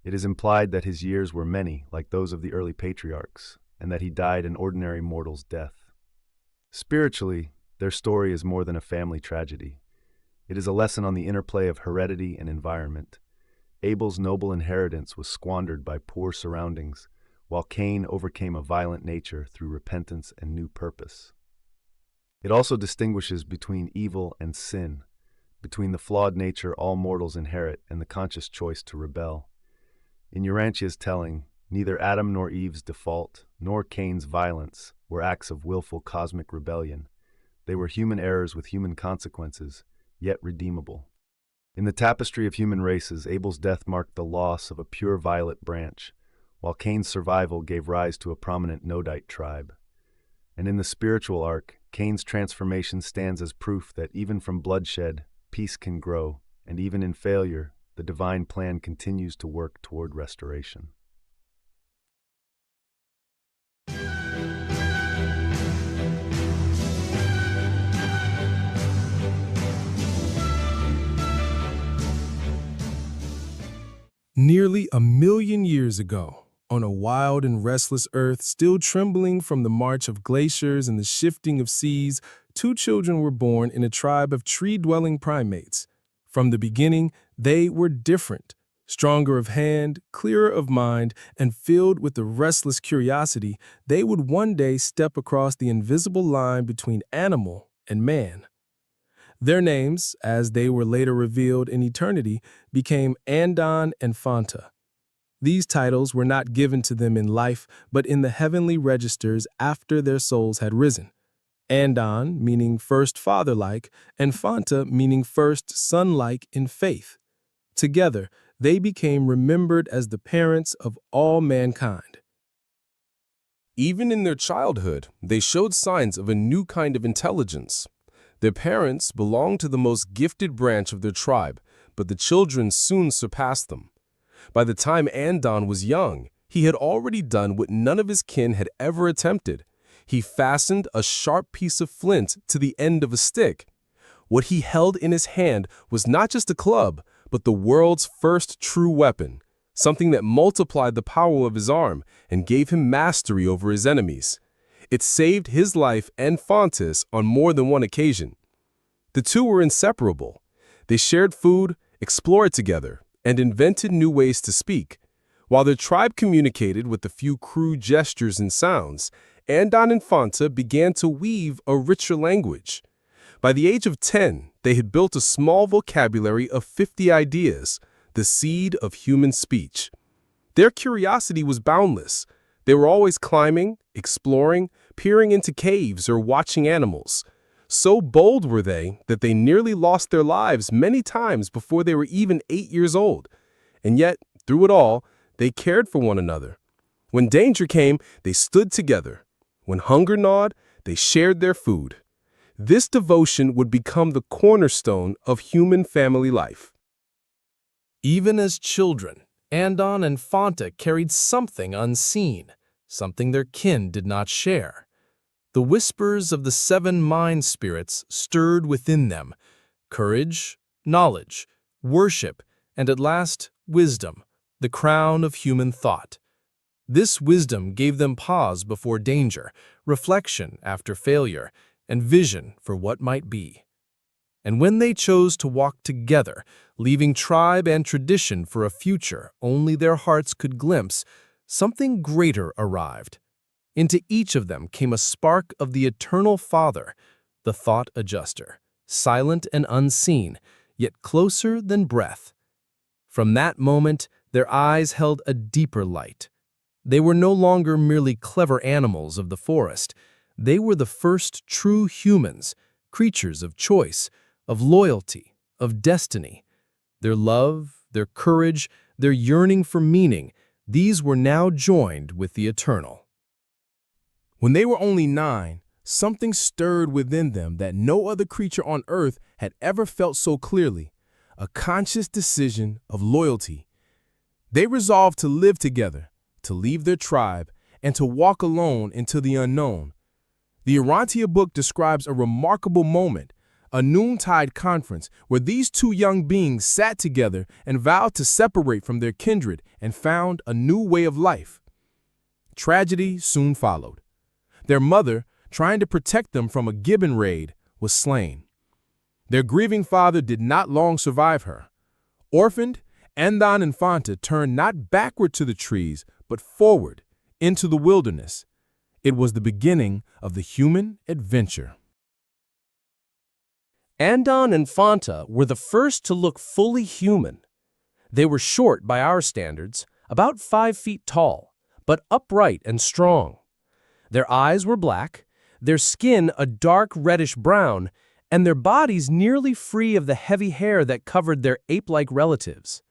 It is implied that his years were many, like those of the early patriarchs, and that he died an ordinary mortal's death. Spiritually, their story is more than a family tragedy. It is a lesson on the interplay of heredity and environment. Abel's noble inheritance was squandered by poor surroundings, while Cain overcame a violent nature through repentance and new purpose. It also distinguishes between evil and sin, between the flawed nature all mortals inherit and the conscious choice to rebel. In Urantia's telling, neither Adam nor Eve's default, nor Cain's violence, were acts of willful cosmic rebellion. They were human errors with human consequences, yet redeemable. In the tapestry of human races, Abel's death marked the loss of a pure violet branch, while Cain's survival gave rise to a prominent Nodite tribe. And in the spiritual arc, Cain's transformation stands as proof that even from bloodshed, peace can grow, and even in failure, the divine plan continues to work toward restoration. Nearly 1,000,000 years ago, on a wild and restless earth still trembling from the march of glaciers and the shifting of seas, two children were born in a tribe of tree-dwelling primates. From the beginning, they were different, stronger of hand, clearer of mind, and filled with the restless curiosity they would one day step across the invisible line between animal and man. Their names, as they were later revealed in eternity, became Andon and Phanta. These titles were not given to them in life, but in the heavenly registers after their souls had risen. Andon meaning first father-like, and Phanta meaning first son-like in faith. Together, they became remembered as the parents of all mankind. Even in their childhood, they showed signs of a new kind of intelligence. Their parents belonged to the most gifted branch of their tribe, but the children soon surpassed them. By the time Andon was young, he had already done what none of his kin had ever attempted. He fastened a sharp piece of flint to the end of a stick. What he held in his hand was not just a club, but the world's first true weapon, something that multiplied the power of his arm and gave him mastery over his enemies. It saved his life and Phanta's on more than one occasion. The two were inseparable. They shared food, explored together, and invented new ways to speak. While their tribe communicated with a few crude gestures and sounds, Andon and Phanta began to weave a richer language. By the age of 10, they had built a small vocabulary of 50 ideas, the seed of human speech. Their curiosity was boundless. They were always climbing, exploring, peering into caves or watching animals. So bold were they that they nearly lost their lives many times before they were even 8 years old. And yet, through it all, they cared for one another. When danger came, they stood together. When hunger gnawed, they shared their food. This devotion would become the cornerstone of human family life. Even as children, Andon and Phanta carried something unseen, something their kin did not share. The whispers of the 7 mind spirits stirred within them: courage, knowledge, worship, and at last, wisdom, the crown of human thought. This wisdom gave them pause before danger, reflection after failure, and vision for what might be. And when they chose to walk together, leaving tribe and tradition for a future only their hearts could glimpse, something greater arrived. Into each of them came a spark of the eternal Father, the thought adjuster, silent and unseen, yet closer than breath. From that moment, their eyes held a deeper light. They were no longer merely clever animals of the forest. They were the first true humans, creatures of choice, of loyalty, of destiny. Their love, their courage, their yearning for meaning, these were now joined with the eternal. When they were only 9, something stirred within them that no other creature on earth had ever felt so clearly, a conscious decision of loyalty. They resolved to live together, to leave their tribe, and to walk alone into the unknown. The Urantia book describes a remarkable moment, a noontide conference where these two young beings sat together and vowed to separate from their kindred and found a new way of life. Tragedy soon followed. Their mother, trying to protect them from a gibbon raid, was slain. Their grieving father did not long survive her. Orphaned, Andon and Fanta turned not backward to the trees, but forward into the wilderness. It was the beginning of the human adventure. Andon and Fanta were the first to look fully human. They were short by our standards, about 5 feet tall, but upright and strong. Their eyes were black, their skin a dark reddish-brown, and their bodies nearly free of the heavy hair that covered their ape-like relatives.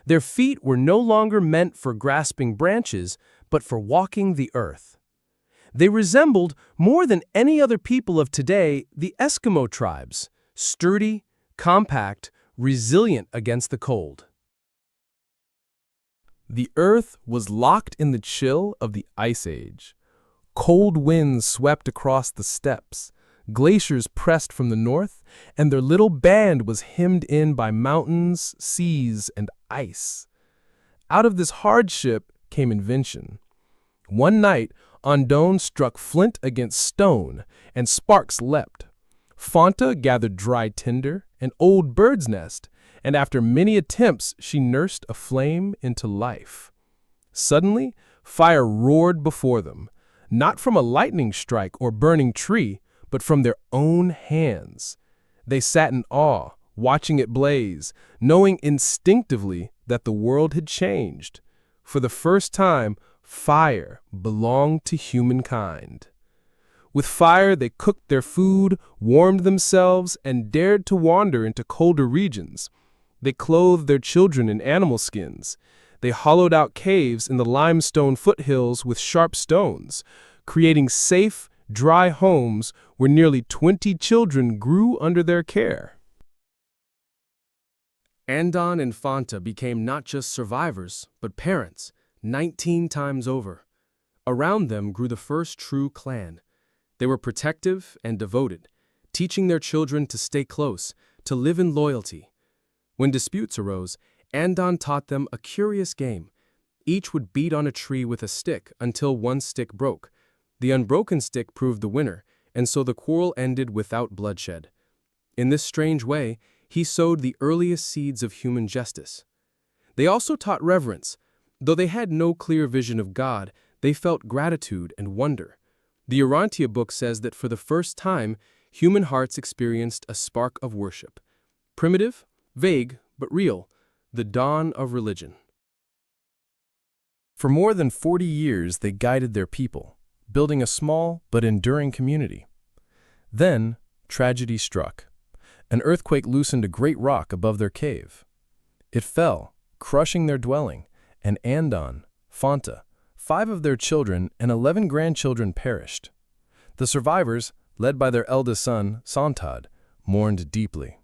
Their feet were no longer meant for grasping branches, but for walking the earth. They resembled, more than any other people of today, the Eskimo tribes, sturdy, compact, resilient against the cold. The earth was locked in the chill of the Ice Age. Cold winds swept across the steppes, glaciers pressed from the north, and their little band was hemmed in by mountains, seas, and ice. Out of this hardship came invention. One night, Andon struck flint against stone, and sparks leapt. Fanta gathered dry tinder, an old bird's nest, and after many attempts she nursed a flame into life. Suddenly, fire roared before them, not from a lightning strike or burning tree, but from their own hands. They sat in awe, watching it blaze, knowing instinctively that the world had changed. For the first time, fire belonged to humankind. With fire, they cooked their food, warmed themselves, and dared to wander into colder regions. They clothed their children in animal skins. They hollowed out caves in the limestone foothills with sharp stones, creating safe, dry homes where nearly 20 children grew under their care. Andon and Fanta became not just survivors, but parents, 19 times over. Around them grew the first true clan. They were protective and devoted, teaching their children to stay close, to live in loyalty. When disputes arose, Andon taught them a curious game. Each would beat on a tree with a stick until one stick broke. The unbroken stick proved the winner, and so the quarrel ended without bloodshed. In this strange way, he sowed the earliest seeds of human justice. They also taught reverence. Though they had no clear vision of God, they felt gratitude and wonder. The Urantia book says that for the first time, human hearts experienced a spark of worship. Primitive, vague, but real, the dawn of religion. For more than 40 years, they guided their people, building a small but enduring community. Then, tragedy struck. An earthquake loosened a great rock above their cave. It fell, crushing their dwelling, and Andon, Fanta, 5 of their children and 11 grandchildren perished. The survivors, led by their eldest son, Santad, mourned deeply.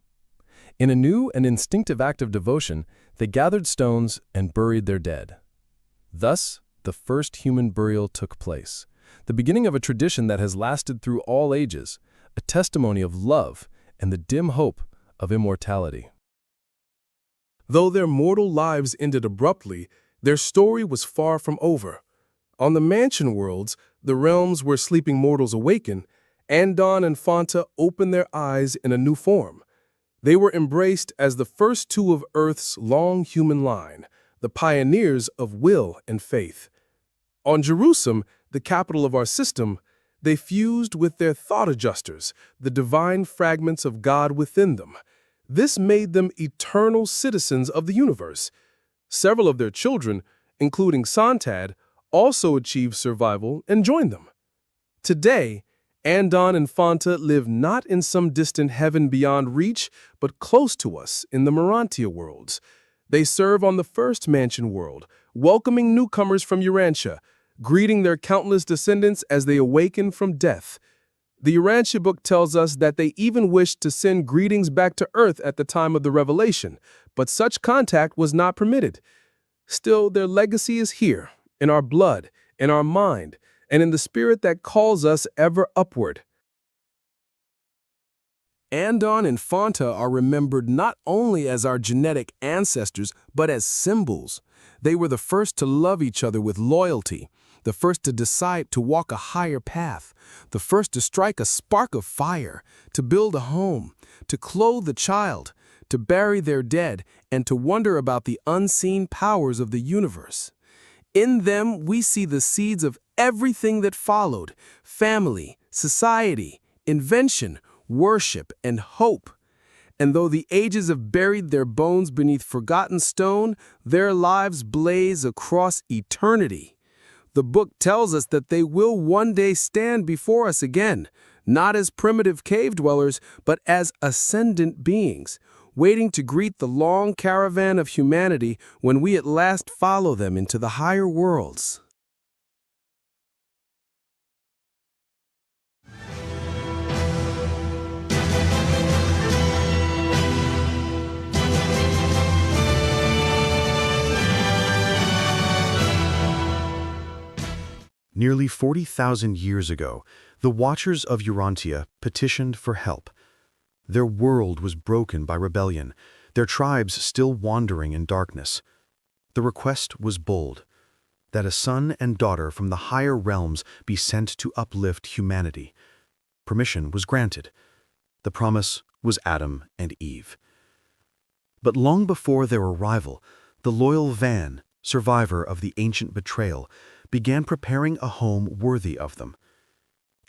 In a new and instinctive act of devotion, they gathered stones and buried their dead. Thus, the first human burial took place, the beginning of a tradition that has lasted through all ages, a testimony of love and the dim hope of immortality. Though their mortal lives ended abruptly, their story was far from over. On the mansion worlds, the realms where sleeping mortals awaken, Andon and Fonta open their eyes in a new form. They were embraced as the first two of Earth's long human line, the pioneers of will and faith. On Jerusalem, the capital of our system, they fused with their thought adjusters, the divine fragments of God within them. This made them eternal citizens of the universe. Several of their children, including Sontad, also achieved survival and joined them. Today, Andon and Fonta live not in some distant heaven beyond reach, but close to us in the Urantia worlds. They serve on the first mansion world, welcoming newcomers from Urantia, greeting their countless descendants as they awaken from death. The Urantia book tells us that they even wished to send greetings back to Earth at the time of the revelation, but such contact was not permitted. Still, their legacy is here, in our blood, in our mind, and in the spirit that calls us ever upward. Andon and Fonta are remembered not only as our genetic ancestors, but as symbols. They were the first to love each other with loyalty, the first to decide to walk a higher path, the first to strike a spark of fire, to build a home, to clothe a child, to bury their dead, and to wonder about the unseen powers of the universe. In them, we see the seeds of everything that followed: family, society, invention, worship, and hope. And though the ages have buried their bones beneath forgotten stone, their lives blaze across eternity. The book tells us that they will one day stand before us again, not as primitive cave dwellers, but as ascendant beings, waiting to greet the long caravan of humanity when we at last follow them into the higher worlds. Nearly 40,000 years ago, the Watchers of Urantia petitioned for help. Their world was broken by rebellion, their tribes still wandering in darkness. The request was bold, that a son and daughter from the higher realms be sent to uplift humanity. Permission was granted. The promise was Adam and Eve. But long before their arrival, the loyal Van, survivor of the ancient betrayal, began preparing a home worthy of them.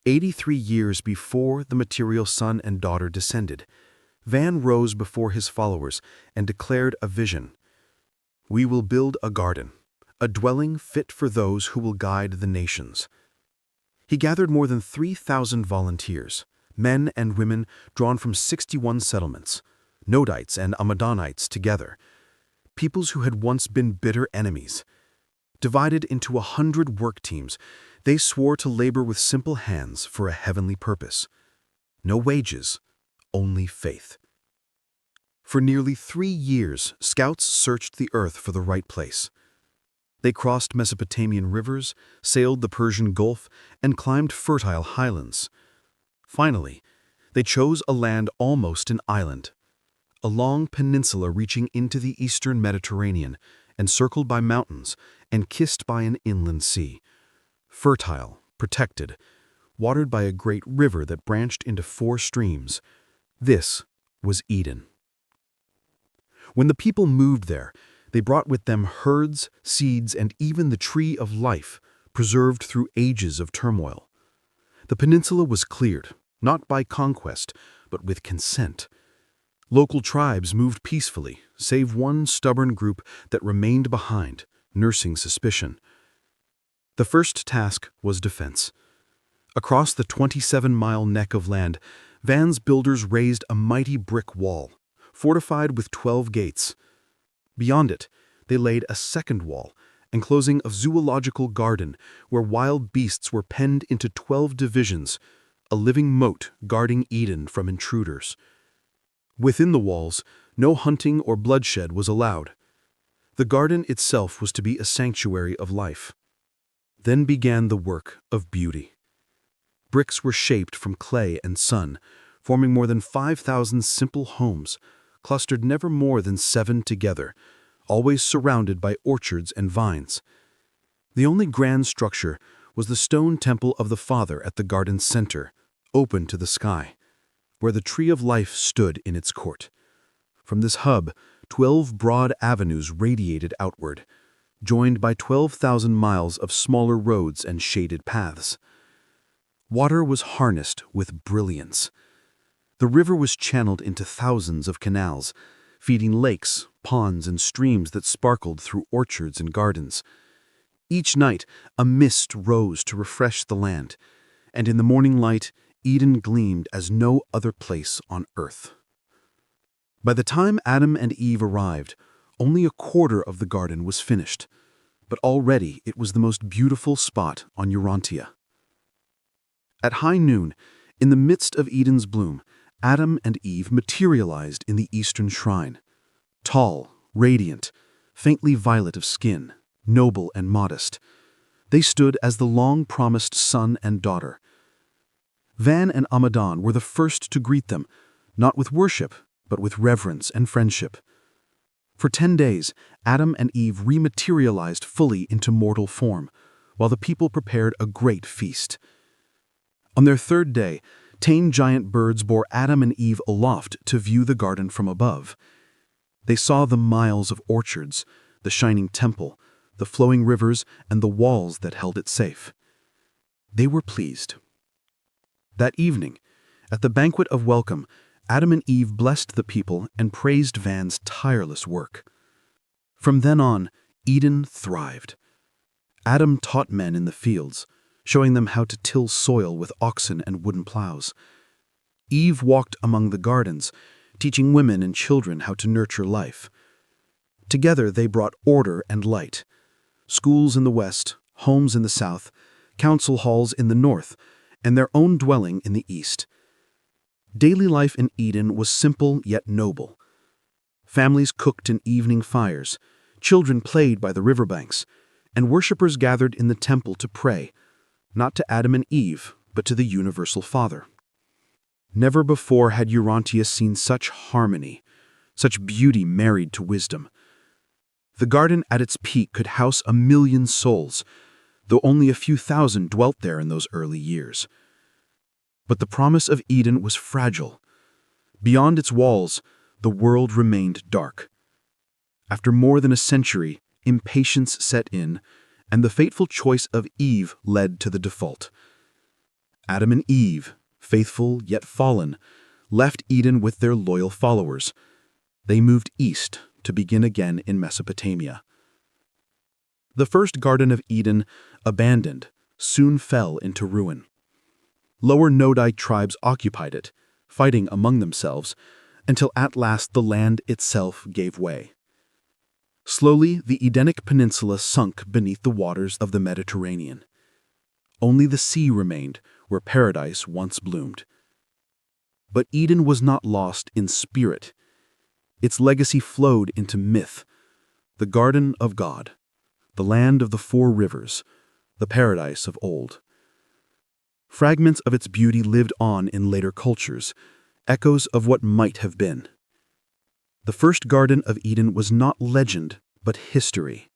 83 years before the material son and daughter descended, Van rose before his followers and declared a vision. "We will build a garden, a dwelling fit for those who will guide the nations." He gathered more than 3,000 volunteers, men and women drawn from 61 settlements, Nodites and Amadonites together, peoples who had once been bitter enemies. Divided into 100 work teams, they swore to labor with simple hands for a heavenly purpose. No wages, only faith. For nearly 3 years, scouts searched the earth for the right place. They crossed Mesopotamian rivers, sailed the Persian Gulf, and climbed fertile highlands. Finally, they chose a land almost an island, a long peninsula reaching into the eastern Mediterranean, encircled by mountains and kissed by an inland sea. Fertile, protected, watered by a great river that branched into 4 streams. This was Eden. When the people moved there, they brought with them herds, seeds, and even the tree of life, preserved through ages of turmoil. The peninsula was cleared, not by conquest, but with consent. Local tribes moved peacefully, save one stubborn group that remained behind, nursing suspicion. The first task was defense. Across the 27-mile neck of land, Van's builders raised a mighty brick wall, fortified with 12 gates. Beyond it, they laid a second wall, enclosing a zoological garden where wild beasts were penned into 12 divisions, a living moat guarding Eden from intruders. Within the walls, no hunting or bloodshed was allowed. The garden itself was to be a sanctuary of life. Then began the work of beauty. Bricks were shaped from clay and sun, forming more than 5,000 simple homes, clustered never more than 7 together, always surrounded by orchards and vines. The only grand structure was the stone temple of the Father at the garden's center, open to the sky, where the tree of life stood in its court. From this hub, 12 broad avenues radiated outward, joined by 12,000 miles of smaller roads and shaded paths. Water was harnessed with brilliance. The river was channeled into thousands of canals, feeding lakes, ponds, and streams that sparkled through orchards and gardens. Each night, a mist rose to refresh the land, and in the morning light, Eden gleamed as no other place on earth. By the time Adam and Eve arrived, only a quarter of the garden was finished, but already it was the most beautiful spot on Urantia. At high noon, in the midst of Eden's bloom, Adam and Eve materialized in the eastern shrine. Tall, radiant, faintly violet of skin, noble and modest, they stood as the long-promised son and daughter. Van and Amadan were the first to greet them, not with worship, but with reverence and friendship. For 10 days, Adam and Eve rematerialized fully into mortal form, while the people prepared a great feast. On their third day, tame giant birds bore Adam and Eve aloft to view the garden from above. They saw the miles of orchards, the shining temple, the flowing rivers, and the walls that held it safe. They were pleased. That evening, at the banquet of welcome, Adam and Eve blessed the people and praised Van's tireless work. From then on, Eden thrived. Adam taught men in the fields, showing them how to till soil with oxen and wooden plows. Eve walked among the gardens, teaching women and children how to nurture life. Together they brought order and light. Schools in the west, homes in the south, council halls in the north, and their own dwelling in the east. Daily life in Eden was simple yet noble. Families cooked in evening fires, children played by the riverbanks, and worshippers gathered in the temple to pray, not to Adam and Eve, but to the universal Father. Never before had Urantia seen such harmony, such beauty married to wisdom. The garden at its peak could house 1 million souls, though only a few thousand dwelt there in those early years. But the promise of Eden was fragile. Beyond its walls, the world remained dark. After more than a century, impatience set in, and the fateful choice of Eve led to the default. Adam and Eve, faithful yet fallen, left Eden with their loyal followers. They moved east to begin again in Mesopotamia. The first Garden of Eden, abandoned, soon fell into ruin. Lower Nodite tribes occupied it, fighting among themselves, until at last the land itself gave way. Slowly, the Edenic Peninsula sunk beneath the waters of the Mediterranean. Only the sea remained where paradise once bloomed. But Eden was not lost in spirit. Its legacy flowed into myth, the Garden of God, the land of the 4 rivers, the paradise of old. Fragments of its beauty lived on in later cultures, echoes of what might have been. The first Garden of Eden was not legend, but history.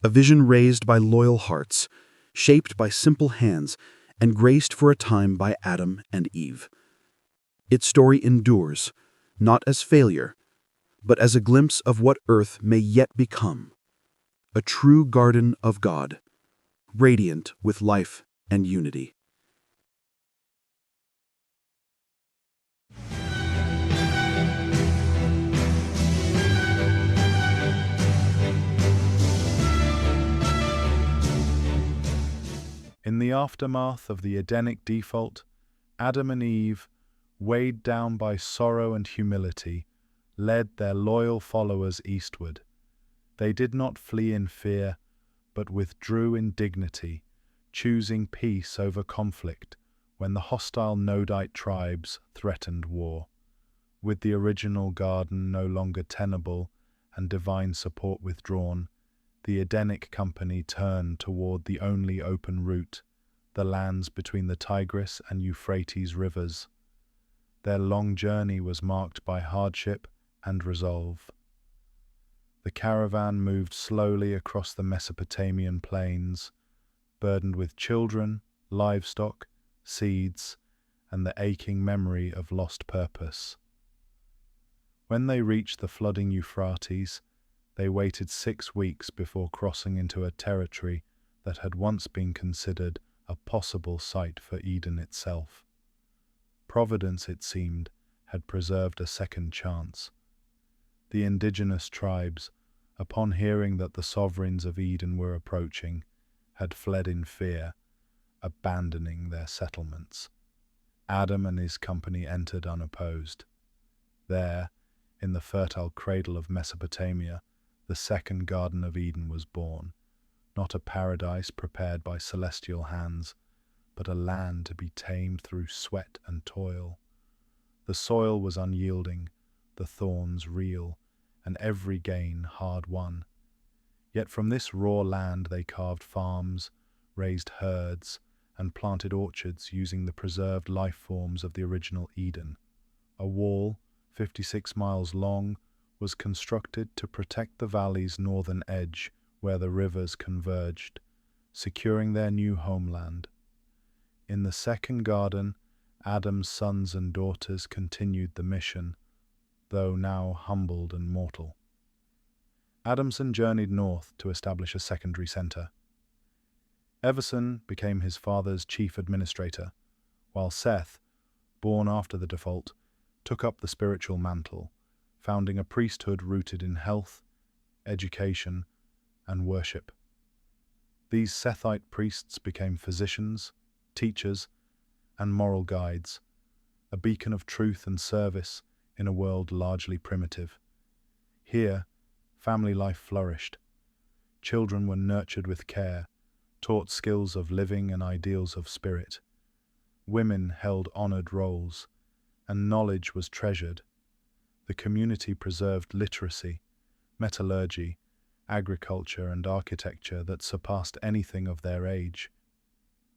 A vision raised by loyal hearts, shaped by simple hands, and graced for a time by Adam and Eve. Its story endures, not as failure, but as a glimpse of what earth may yet become. A true garden of God, radiant with life and unity. In the aftermath of the Edenic default, Adam and Eve, weighed down by sorrow and humility, led their loyal followers eastward. They did not flee in fear, but withdrew in dignity, choosing peace over conflict when the hostile Nodite tribes threatened war. With the original garden no longer tenable and divine support withdrawn, the Edenic company turned toward the only open route, the lands between the Tigris and Euphrates rivers. Their long journey was marked by hardship and resolve. The caravan moved slowly across the Mesopotamian plains, burdened with children, livestock, seeds, and the aching memory of lost purpose. When they reached the flooding Euphrates, they waited 6 weeks before crossing into a territory that had once been considered a possible site for Eden itself. Providence, it seemed, had preserved a second chance. The indigenous tribes, upon hearing that the sovereigns of Eden were approaching, had fled in fear, abandoning their settlements. Adam and his company entered unopposed. There, in the fertile cradle of Mesopotamia, the second Garden of Eden was born, not a paradise prepared by celestial hands, but a land to be tamed through sweat and toil. The soil was unyielding, the thorns real, and every gain hard-won. Yet from this raw land they carved farms, raised herds, and planted orchards using the preserved life forms of the original Eden. A wall, 56 miles long, was constructed to protect the valley's northern edge where the rivers converged, securing their new homeland. In the second garden, Adam's sons and daughters continued the mission, though now humbled and mortal. Adamson journeyed north to establish a secondary center. Everson became his father's chief administrator, while Seth, born after the default, took up the spiritual mantle, founding a priesthood rooted in health, education, and worship. These Sethite priests became physicians, teachers, and moral guides, a beacon of truth and service in a world largely primitive. Here, family life flourished. Children were nurtured with care, taught skills of living and ideals of spirit. Women held honored roles, and knowledge was treasured. The community preserved literacy, metallurgy, agriculture, and architecture that surpassed anything of their age.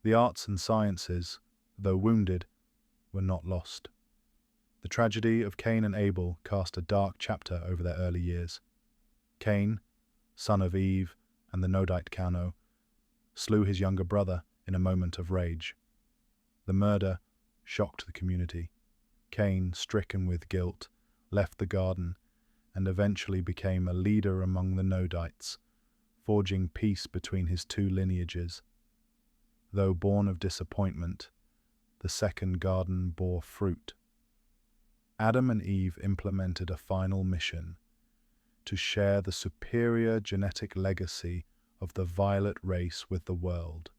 The arts and sciences, though wounded, were not lost. The tragedy of Cain and Abel cast a dark chapter over their early years. Cain, son of Eve and the Nodite Cano, slew his younger brother in a moment of rage. The murder shocked the community. Cain, stricken with guilt, left the garden and eventually became a leader among the Nodites, forging peace between his two lineages. Though born of disappointment, the second garden bore fruit. Adam and Eve implemented a final mission: to share the superior genetic legacy of the violet race with the world.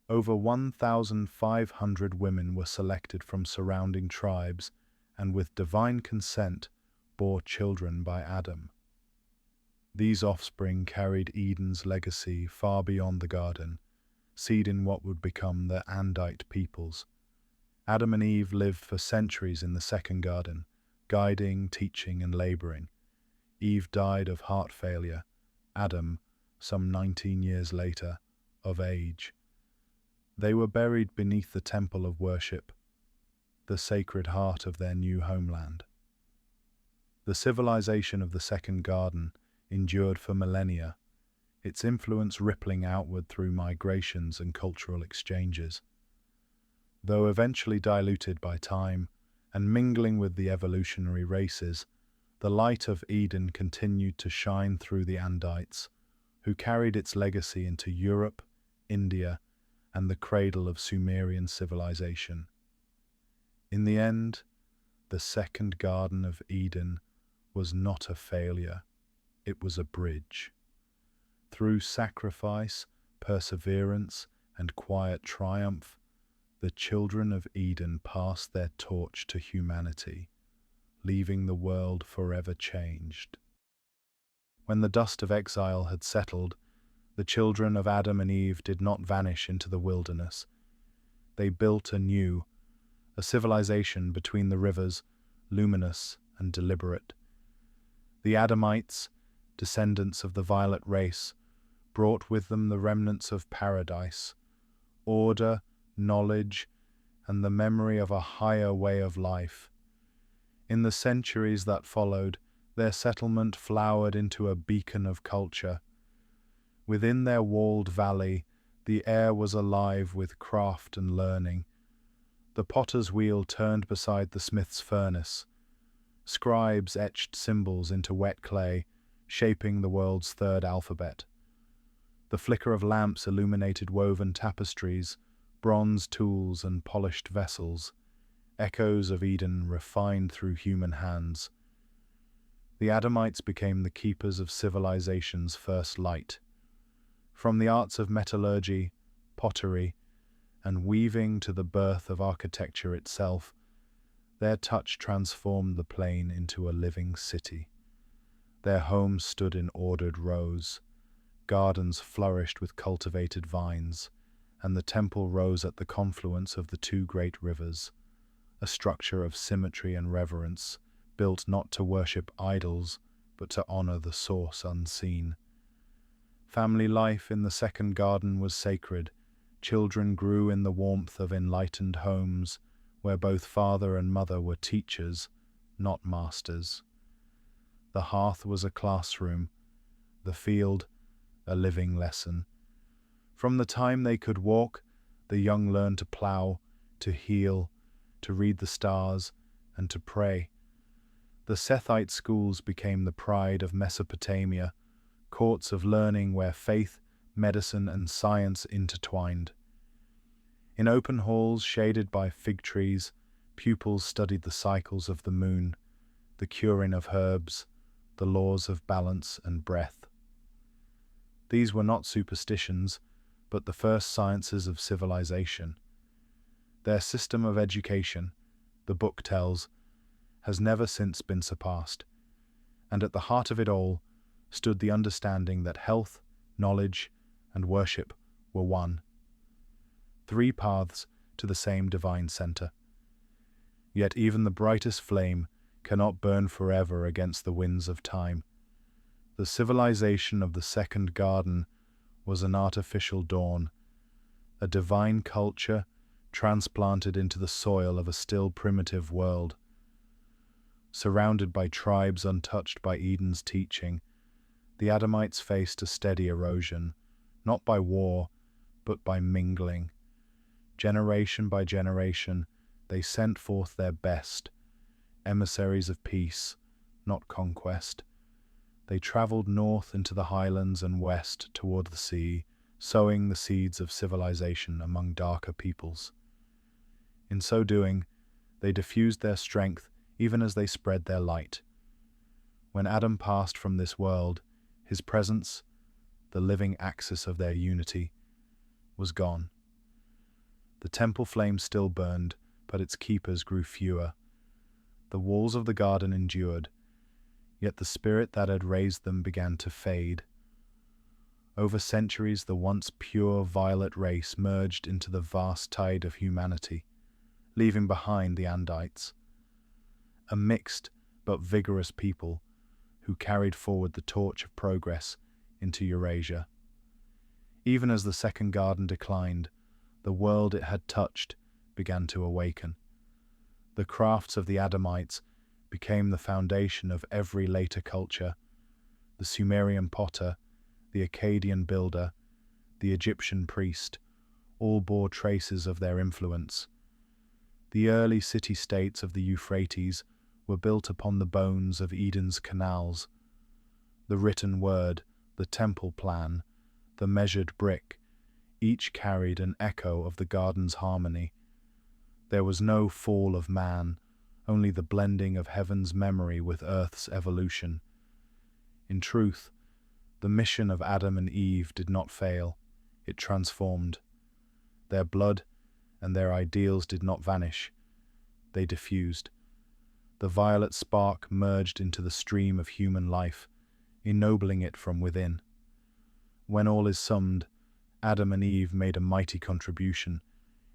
Over 1,500 women were selected from surrounding tribes and with divine consent bore children by Adam. These offspring carried Eden's legacy far beyond the garden, seeding what would become the Andite peoples. Adam and Eve lived for centuries in the second garden, guiding, teaching, and laboring. Eve died of heart failure, Adam, some 19 years later, of age. They were buried beneath the temple of worship, the sacred heart of their new homeland. The civilization of the second garden endured for millennia, its influence rippling outward through migrations and cultural exchanges. Though eventually diluted by time and mingling with the evolutionary races, the light of Eden continued to shine through the Andites, who carried its legacy into Europe, India, and the cradle of Sumerian civilization. In the end, the second Garden of Eden was not a failure, it was a bridge. Through sacrifice, perseverance, and quiet triumph, the children of Eden passed their torch to humanity, leaving the world forever changed. When the dust of exile had settled, the children of Adam and Eve did not vanish into the wilderness. They built anew, a civilization between the rivers, luminous and deliberate. The Adamites, descendants of the violet race, brought with them the remnants of paradise, order, knowledge, and the memory of a higher way of life. In the centuries that followed, Their settlement flowered into a beacon of culture. Within their walled valley, the air was alive with craft and learning. The potter's wheel turned beside the smith's furnace. Scribes etched symbols into wet clay, shaping the world's third alphabet. The flicker of lamps illuminated woven tapestries, bronze tools and polished vessels, echoes of Eden refined through human hands. The Adamites became the keepers of civilization's first light. From the arts of metallurgy, pottery, and weaving to the birth of architecture itself, their touch transformed the plain into a living city. Their homes stood in ordered rows, gardens flourished with cultivated vines, and the temple rose at the confluence of the two great rivers, a structure of symmetry and reverence, built not to worship idols, but to honor the source unseen. Family life in the second garden was sacred. Children grew in the warmth of enlightened homes, where both father and mother were teachers, not masters. The hearth was a classroom, the field a living lesson. From the time they could walk, the young learned to plow, to heal, to read the stars, and to pray. The Sethite schools became the pride of Mesopotamia, courts of learning where faith, medicine, and science intertwined. In open halls shaded by fig trees, pupils studied the cycles of the moon, the curing of herbs, the laws of balance and breath. These were not superstitions, but the first sciences of civilization. Their system of education, the book tells, has never since been surpassed, and at the heart of it all stood the understanding that health, knowledge, and worship were one. Three paths to the same divine center. Yet even the brightest flame cannot burn forever against the winds of time. The civilization of the second garden was an artificial dawn, a divine culture transplanted into the soil of a still primitive world. Surrounded by tribes untouched by Eden's teaching, the Adamites faced a steady erosion, not by war, but by mingling. Generation by generation, they sent forth their best, emissaries of peace, not conquest. They traveled north into the highlands and west toward the sea, sowing the seeds of civilization among darker peoples. In so doing, they diffused their strength even as they spread their light. When Adam passed from this world, his presence, the living axis of their unity, was gone. The temple flame still burned, but its keepers grew fewer. The walls of the garden endured, yet the spirit that had raised them began to fade. Over centuries, the once pure violet race merged into the vast tide of humanity, leaving behind the Andites, a mixed but vigorous people who carried forward the torch of progress into Eurasia. Even as the second garden declined, the world it had touched began to awaken. The crafts of the Adamites became the foundation of every later culture. The Sumerian potter, the Akkadian builder, the Egyptian priest, all bore traces of their influence. The early city-states of the Euphrates were built upon the bones of Eden's canals. The written word, the temple plan, the measured brick, each carried an echo of the garden's harmony. There was no fall of man, only the blending of heaven's memory with earth's evolution. In truth, the mission of Adam and Eve did not fail, it transformed. Their blood and their ideals did not vanish, they diffused. The violet spark merged into the stream of human life, ennobling it from within. When all is summed, Adam and Eve made a mighty contribution,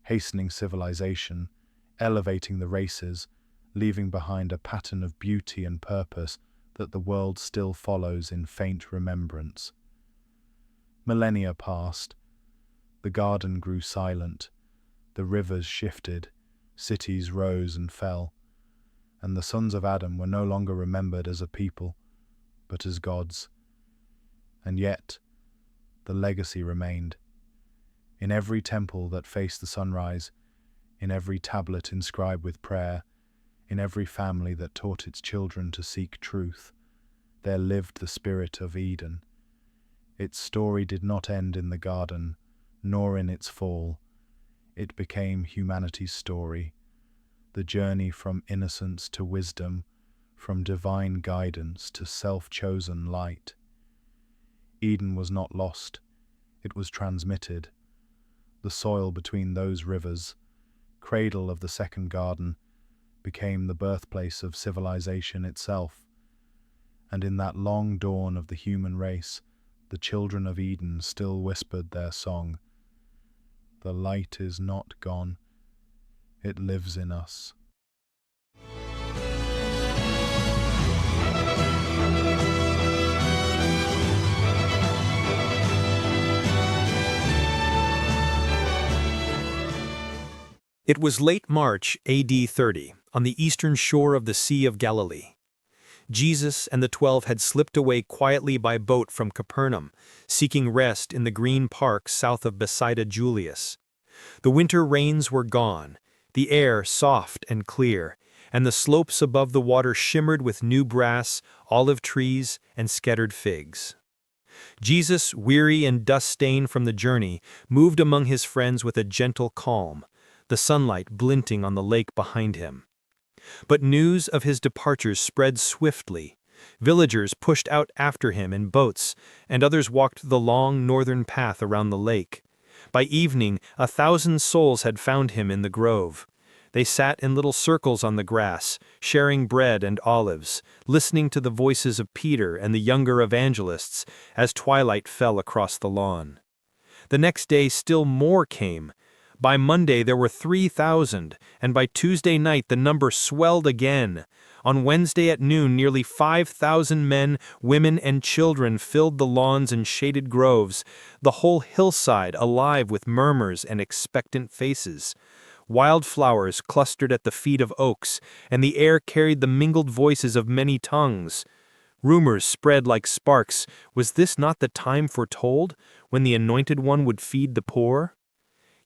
hastening civilization, elevating the races, leaving behind a pattern of beauty and purpose that the world still follows in faint remembrance. Millennia passed. The garden grew silent. The rivers shifted. Cities rose and fell. and the sons of Adam were no longer remembered as a people, but as gods. And yet, the legacy remained. In every temple that faced the sunrise, in every tablet inscribed with prayer, in every family that taught its children to seek truth, there lived the spirit of Eden. Its story did not end in the garden, nor in its fall. It became humanity's story, the journey from innocence to wisdom, from divine guidance to self-chosen light. Eden was not lost, it was transmitted. The soil between those rivers, cradle of the second garden, became the birthplace of civilization itself. And in that long dawn of the human race, the children of Eden still whispered their song. The light is not gone, it lives in us. It was late March, AD 30, on the eastern shore of the Sea of Galilee. Jesus and the 12 had slipped away quietly by boat from Capernaum, seeking rest in the green park south of Bethsaida Julius. The winter rains were gone, the air soft and clear, and the slopes above the water shimmered with new grass, olive trees, and scattered figs. Jesus, weary and dust-stained from the journey, moved among his friends with a gentle calm, the sunlight glinting on the lake behind him. But news of his departures spread swiftly. Villagers pushed out after him in boats, and others walked the long northern path around the lake. By evening, 1,000 souls had found him in the grove. They sat in little circles on the grass, sharing bread and olives, listening to the voices of Peter and the younger evangelists as twilight fell across the lawn. The next day still more came. By Monday there were 3,000, and by Tuesday night the number swelled again. On Wednesday at noon nearly 5,000 men, women, and children filled the lawns and shaded groves, the whole hillside alive with murmurs and expectant faces. Wildflowers clustered at the feet of oaks, and the air carried the mingled voices of many tongues. Rumors spread like sparks. Was this not the time foretold, when the Anointed One would feed the poor?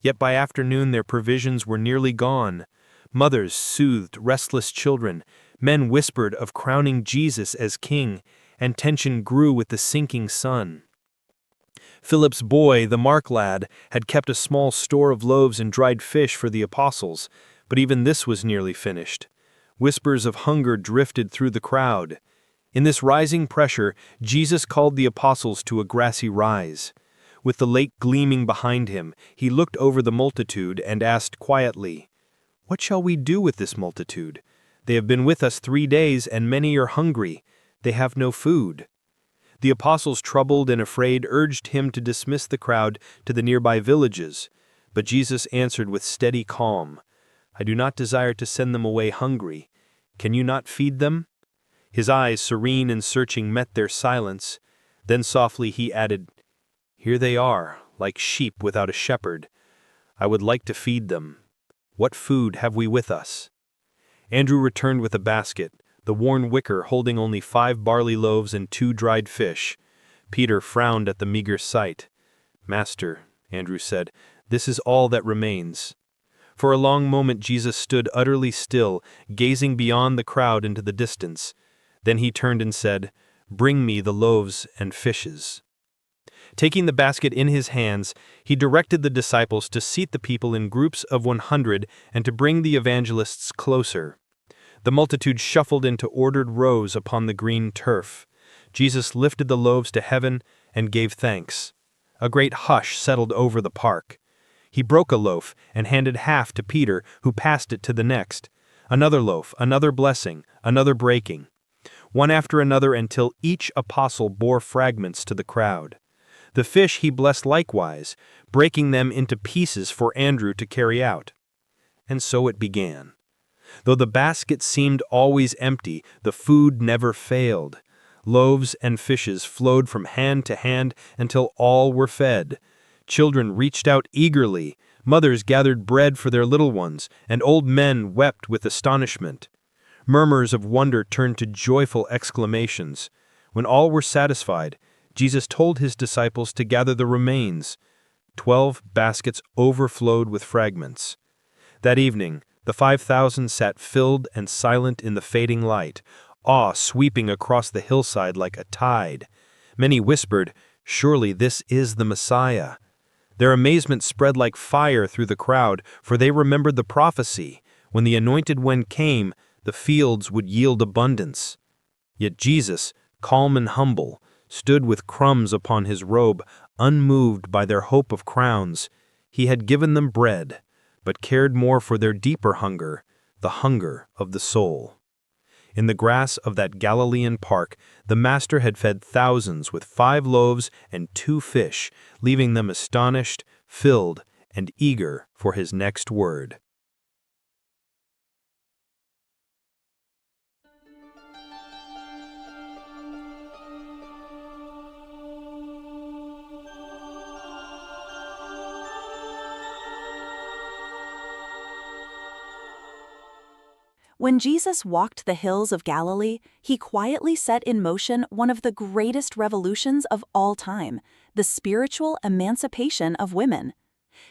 Yet by afternoon their provisions were nearly gone. Mothers soothed restless children, men whispered of crowning Jesus as king, and tension grew with the sinking sun. Philip's boy, the Mark lad, had kept a small store of loaves and dried fish for the apostles, but even this was nearly finished. Whispers of hunger drifted through the crowd. In this rising pressure, Jesus called the apostles to a grassy rise. With the lake gleaming behind him, he looked over the multitude and asked quietly, "What shall we do with this multitude? They have been with us 3 days, and many are hungry. They have no food." The apostles, troubled and afraid, urged him to dismiss the crowd to the nearby villages. But Jesus answered with steady calm, "I do not desire to send them away hungry. Can you not feed them?" His eyes, serene and searching, met their silence. Then softly he added, "Here they are, like sheep without a shepherd. I would like to feed them. What food have we with us?" Andrew returned with a basket, the worn wicker holding only 5 barley loaves and 2 dried fish. Peter frowned at the meager sight. "Master," Andrew said, "this is all that remains." For a long moment Jesus stood utterly still, gazing beyond the crowd into the distance. Then he turned and said, "Bring me the loaves and fishes." Taking the basket in his hands, he directed the disciples to seat the people in groups of 100 and to bring the evangelists closer. The multitude shuffled into ordered rows upon the green turf. Jesus lifted the loaves to heaven and gave thanks. A great hush settled over the park. He broke a loaf and handed half to Peter, who passed it to the next. Another loaf, another blessing, another breaking. One after another until each apostle bore fragments to the crowd. The fish he blessed likewise, breaking them into pieces for Andrew to carry out. And so it began. Though the basket seemed always empty, the food never failed. Loaves and fishes flowed from hand to hand until all were fed. Children reached out eagerly, mothers gathered bread for their little ones, and old men wept with astonishment. Murmurs of wonder turned to joyful exclamations. When all were satisfied, Jesus told his disciples to gather the remains. 12 baskets overflowed with fragments. That evening, the 5,000 sat filled and silent in the fading light, awe sweeping across the hillside like a tide. Many whispered, "Surely this is the Messiah." Their amazement spread like fire through the crowd, for they remembered the prophecy. When the anointed one came, the fields would yield abundance. Yet Jesus, calm and humble, stood with crumbs upon his robe, unmoved by their hope of crowns. He had given them bread, but cared more for their deeper hunger, the hunger of the soul. In the grass of that Galilean park, the Master had fed thousands with 5 loaves and 2 fish, leaving them astonished, filled, and eager for his next word. When Jesus walked the hills of Galilee, he quietly set in motion one of the greatest revolutions of all time, the spiritual emancipation of women.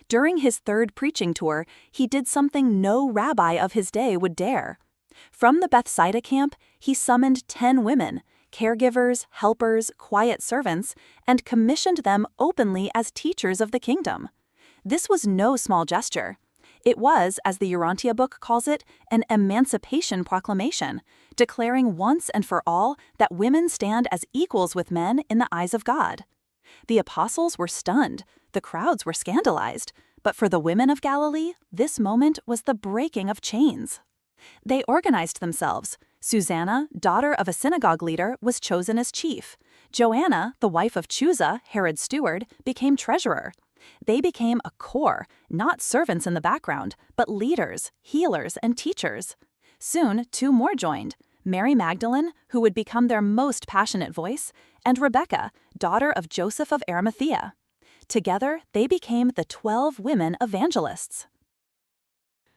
During his 3rd preaching tour, he did something no rabbi of his day would dare. From the Bethsaida camp, he summoned 10 women, caregivers, helpers, quiet servants, and commissioned them openly as teachers of the kingdom. This was no small gesture. It was, as the Urantia book calls it, an emancipation proclamation, declaring once and for all that women stand as equals with men in the eyes of God. The apostles were stunned, the crowds were scandalized, but for the women of Galilee, this moment was the breaking of chains. They organized themselves. Susanna, daughter of a synagogue leader, was chosen as chief. Joanna, the wife of Chusa, Herod's steward, became treasurer. They became a core, not servants in the background, but leaders, healers, and teachers. Soon, 2 more joined, Mary Magdalene, who would become their most passionate voice, and Rebecca, daughter of Joseph of Arimathea. Together, they became the 12 women evangelists.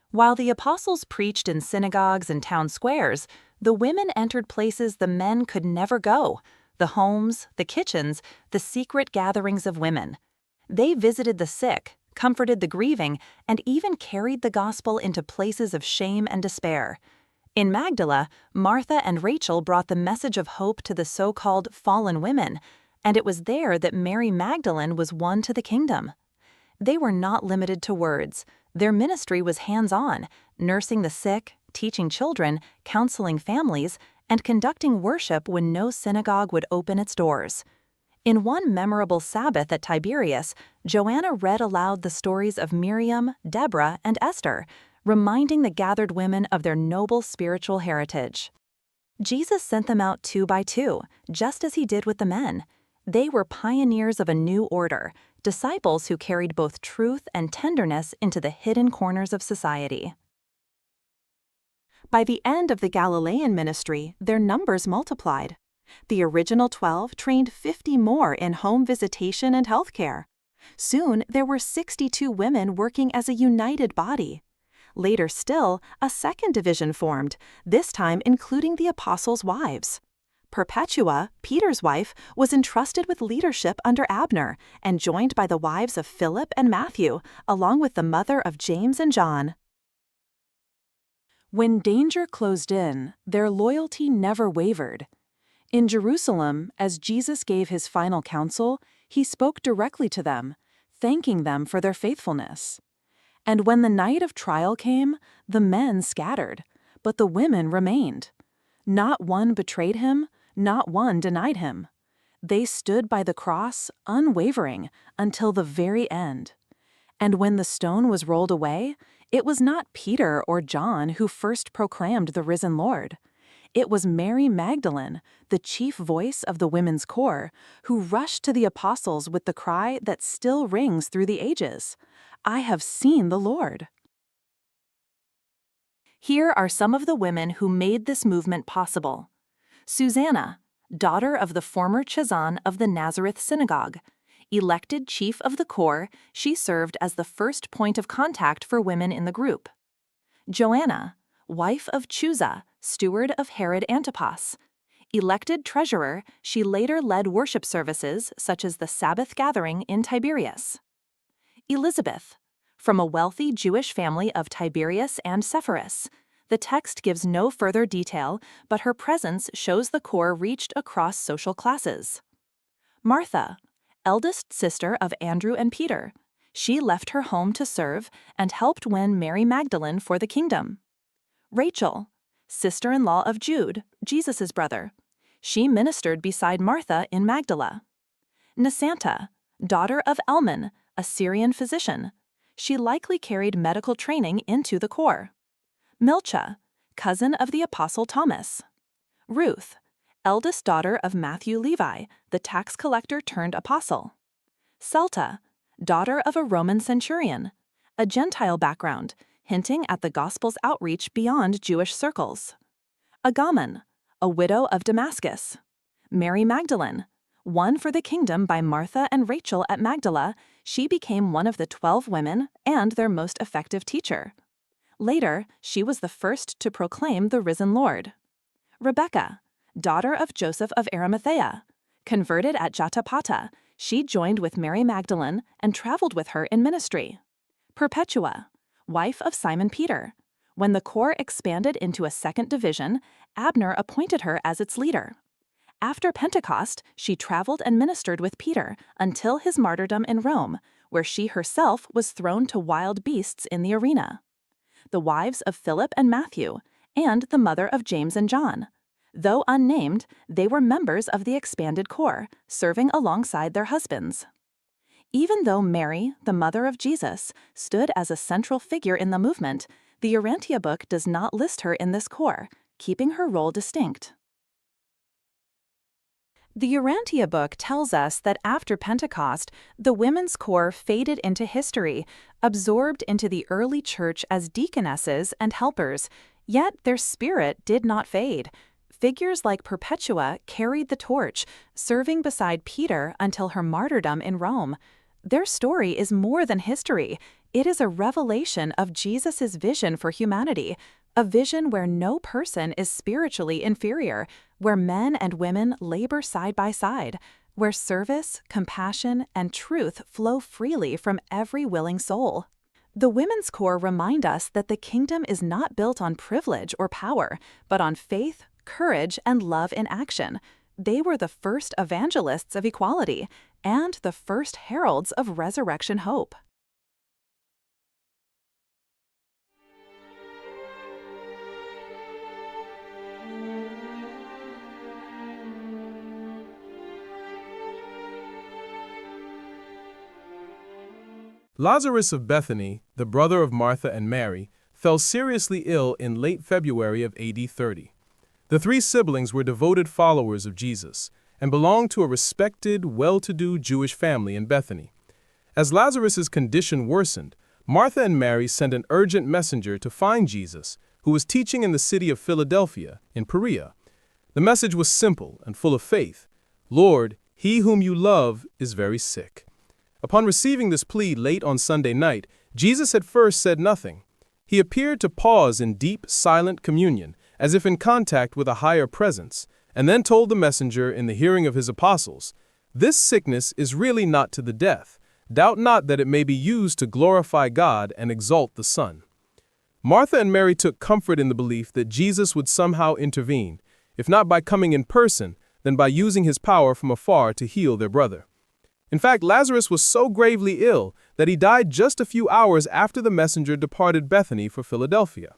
While the apostles preached in synagogues and town squares, the women entered places the men could never go: the homes, the kitchens, the secret gatherings of women. They visited the sick, comforted the grieving, and even carried the gospel into places of shame and despair. In Magdala, Martha and Rachel brought the message of hope to the so-called fallen women, and it was there that Mary Magdalene was won to the kingdom. They were not limited to words. Their ministry was hands-on, nursing the sick, teaching children, counseling families, and conducting worship when no synagogue would open its doors. In one memorable Sabbath at Tiberias, Joanna read aloud the stories of Miriam, Deborah, and Esther, reminding the gathered women of their noble spiritual heritage. Jesus sent them out 2 by 2, just as he did with the men. They were pioneers of a new order, disciples who carried both truth and tenderness into the hidden corners of society. By the end of the Galilean ministry, their numbers multiplied. The original 12 trained 50 more in home visitation and healthcare. Soon, there were 62 women working as a united body. Later still, a second division formed, this time including the apostles' wives. Perpetua, Peter's wife, was entrusted with leadership under Abner and joined by the wives of Philip and Matthew, along with the mother of James and John. When danger closed in, their loyalty never wavered. In Jerusalem, as Jesus gave his final counsel, he spoke directly to them, thanking them for their faithfulness. And when the night of trial came, the men scattered, but the women remained. Not one betrayed him, not one denied him. They stood by the cross, unwavering, until the very end. And when the stone was rolled away, it was not Peter or John who first proclaimed the risen Lord. It was Mary Magdalene, the chief voice of the women's corps, who rushed to the apostles with the cry that still rings through the ages, "I have seen the Lord." Here are some of the women who made this movement possible. Susanna, daughter of the former Chazan of the Nazareth synagogue. Elected chief of the corps, she served as the first point of contact for women in the group. Joanna, wife of Chusa, steward of Herod Antipas. Elected treasurer, she later led worship services such as the Sabbath gathering in Tiberias. Elizabeth, from a wealthy Jewish family of Tiberius and Sepphoris. The text gives no further detail, but her presence shows the core reached across social classes. Martha, eldest sister of Andrew and Peter. She left her home to serve and helped win Mary Magdalene for the kingdom. Rachel, sister-in-law of Jude, Jesus' brother. She ministered beside Martha in Magdala. Nasanta, daughter of Elman, a Syrian physician. She likely carried medical training into the core. Milcha, cousin of the Apostle Thomas. Ruth, eldest daughter of Matthew Levi, the tax collector turned apostle. Celta, daughter of a Roman centurion, a Gentile background, hinting at the gospel's outreach beyond Jewish circles. Agamon, a widow of Damascus. Mary Magdalene, won for the kingdom by Martha and Rachel at Magdala, she became one of the 12 women and their most effective teacher. Later, she was the first to proclaim the risen Lord. Rebecca, daughter of Joseph of Arimathea, converted at Jotapata, she joined with Mary Magdalene and traveled with her in ministry. Perpetua, wife of Simon Peter. When the core expanded into a second division, Abner appointed her as its leader. After Pentecost, she traveled and ministered with Peter until his martyrdom in Rome, where she herself was thrown to wild beasts in the arena. The wives of Philip and Matthew, and the mother of James and John. Though unnamed, they were members of the expanded core, serving alongside their husbands. Even though Mary, the mother of Jesus, stood as a central figure in the movement, the Urantia book does not list her in this core, keeping her role distinct. The Urantia book tells us that after Pentecost, the women's core faded into history, absorbed into the early church as deaconesses and helpers, yet their spirit did not fade. Figures like Perpetua carried the torch, serving beside Peter until her martyrdom in Rome. Their story is more than history. It is a revelation of Jesus' vision for humanity, a vision where no person is spiritually inferior, where men and women labor side by side, where service, compassion, and truth flow freely from every willing soul. The women's core remind us that the kingdom is not built on privilege or power, but on faith, courage, and love in action. They were the first evangelists of equality and the first heralds of resurrection hope. Lazarus of Bethany, the brother of Martha and Mary, fell seriously ill in late February of AD 30. The three siblings were devoted followers of Jesus and belonged to a respected, well-to-do Jewish family in Bethany. As Lazarus's condition worsened, Martha and Mary sent an urgent messenger to find Jesus, who was teaching in the city of Philadelphia in Perea. The message was simple and full of faith. "Lord, he whom you love is very sick." Upon receiving this plea late on Sunday night, Jesus at first said nothing. He appeared to pause in deep, silent communion, as if in contact with a higher presence, and then told the messenger in the hearing of his apostles, "This sickness is really not to the death. Doubt not that it may be used to glorify God and exalt the Son." Martha and Mary took comfort in the belief that Jesus would somehow intervene, if not by coming in person, then by using his power from afar to heal their brother. In fact, Lazarus was so gravely ill that he died just a few hours after the messenger departed Bethany for Philadelphia.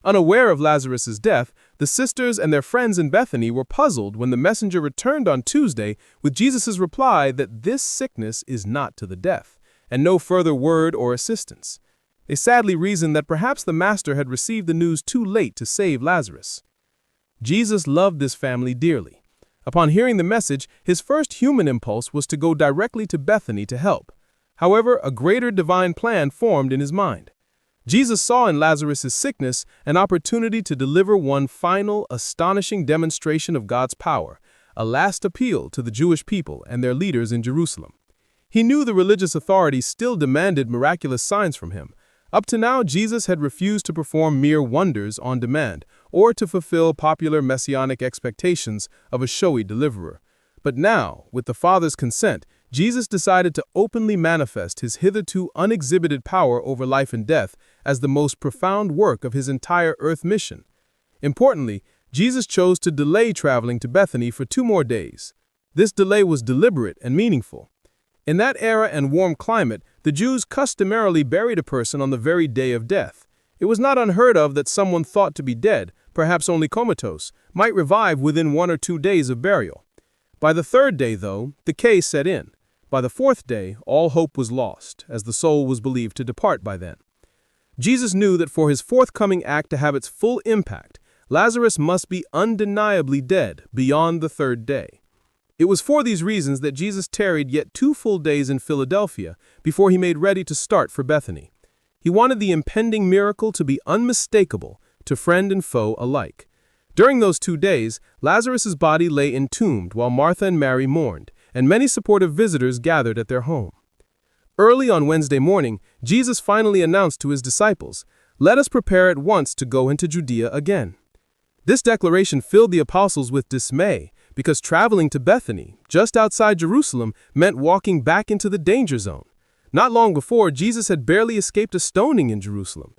Unaware of Lazarus's death, the sisters and their friends in Bethany were puzzled when the messenger returned on Tuesday with Jesus' reply that this sickness is not to the death, and no further word or assistance. They sadly reasoned that perhaps the master had received the news too late to save Lazarus. Jesus loved this family dearly. Upon hearing the message, his first human impulse was to go directly to Bethany to help. However, a greater divine plan formed in his mind. Jesus saw in Lazarus' sickness an opportunity to deliver one final, astonishing demonstration of God's power, a last appeal to the Jewish people and their leaders in Jerusalem. He knew the religious authorities still demanded miraculous signs from him, Up to now, Jesus had refused to perform mere wonders on demand or to fulfill popular messianic expectations of a showy deliverer. But now, with the Father's consent, Jesus decided to openly manifest his hitherto unexhibited power over life and death as the most profound work of his entire earth mission. Importantly, Jesus chose to delay traveling to Bethany for 2 more days. This delay was deliberate and meaningful. In that era and warm climate, the Jews customarily buried a person on the very day of death. It was not unheard of that someone thought to be dead, perhaps only comatose, might revive within 1 or 2 days of burial. By the 3rd day, though, decay set in. By the 4th day, all hope was lost, as the soul was believed to depart by then. Jesus knew that for his forthcoming act to have its full impact, Lazarus must be undeniably dead beyond the 3rd day. It was for these reasons that Jesus tarried yet 2 full days in Philadelphia before he made ready to start for Bethany. He wanted the impending miracle to be unmistakable to friend and foe alike. During those 2 days, Lazarus's body lay entombed while Martha and Mary mourned, and many supportive visitors gathered at their home. Early on Wednesday morning, Jesus finally announced to his disciples, "Let us prepare at once to go into Judea again." This declaration filled the apostles with dismay, because traveling to Bethany, just outside Jerusalem, meant walking back into the danger zone. Not long before, Jesus had barely escaped a stoning in Jerusalem.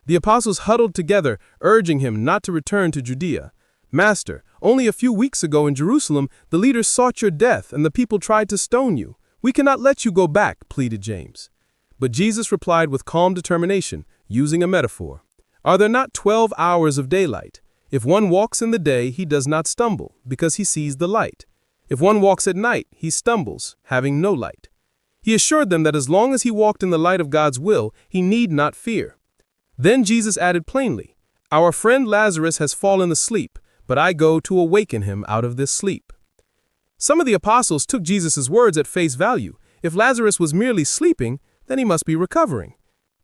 The apostles huddled together, urging him not to return to Judea. "Master, only a few weeks ago in Jerusalem, the leaders sought your death and the people tried to stone you. We cannot let you go back," pleaded James. But Jesus replied with calm determination, using a metaphor. "Are there not 12 hours of daylight? If one walks in the day, he does not stumble, because he sees the light. If one walks at night, he stumbles, having no light." He assured them that as long as he walked in the light of God's will, he need not fear. Then Jesus added plainly, "Our friend Lazarus has fallen asleep, but I go to awaken him out of this sleep." Some of the apostles took Jesus' words at face value. If Lazarus was merely sleeping, then he must be recovering.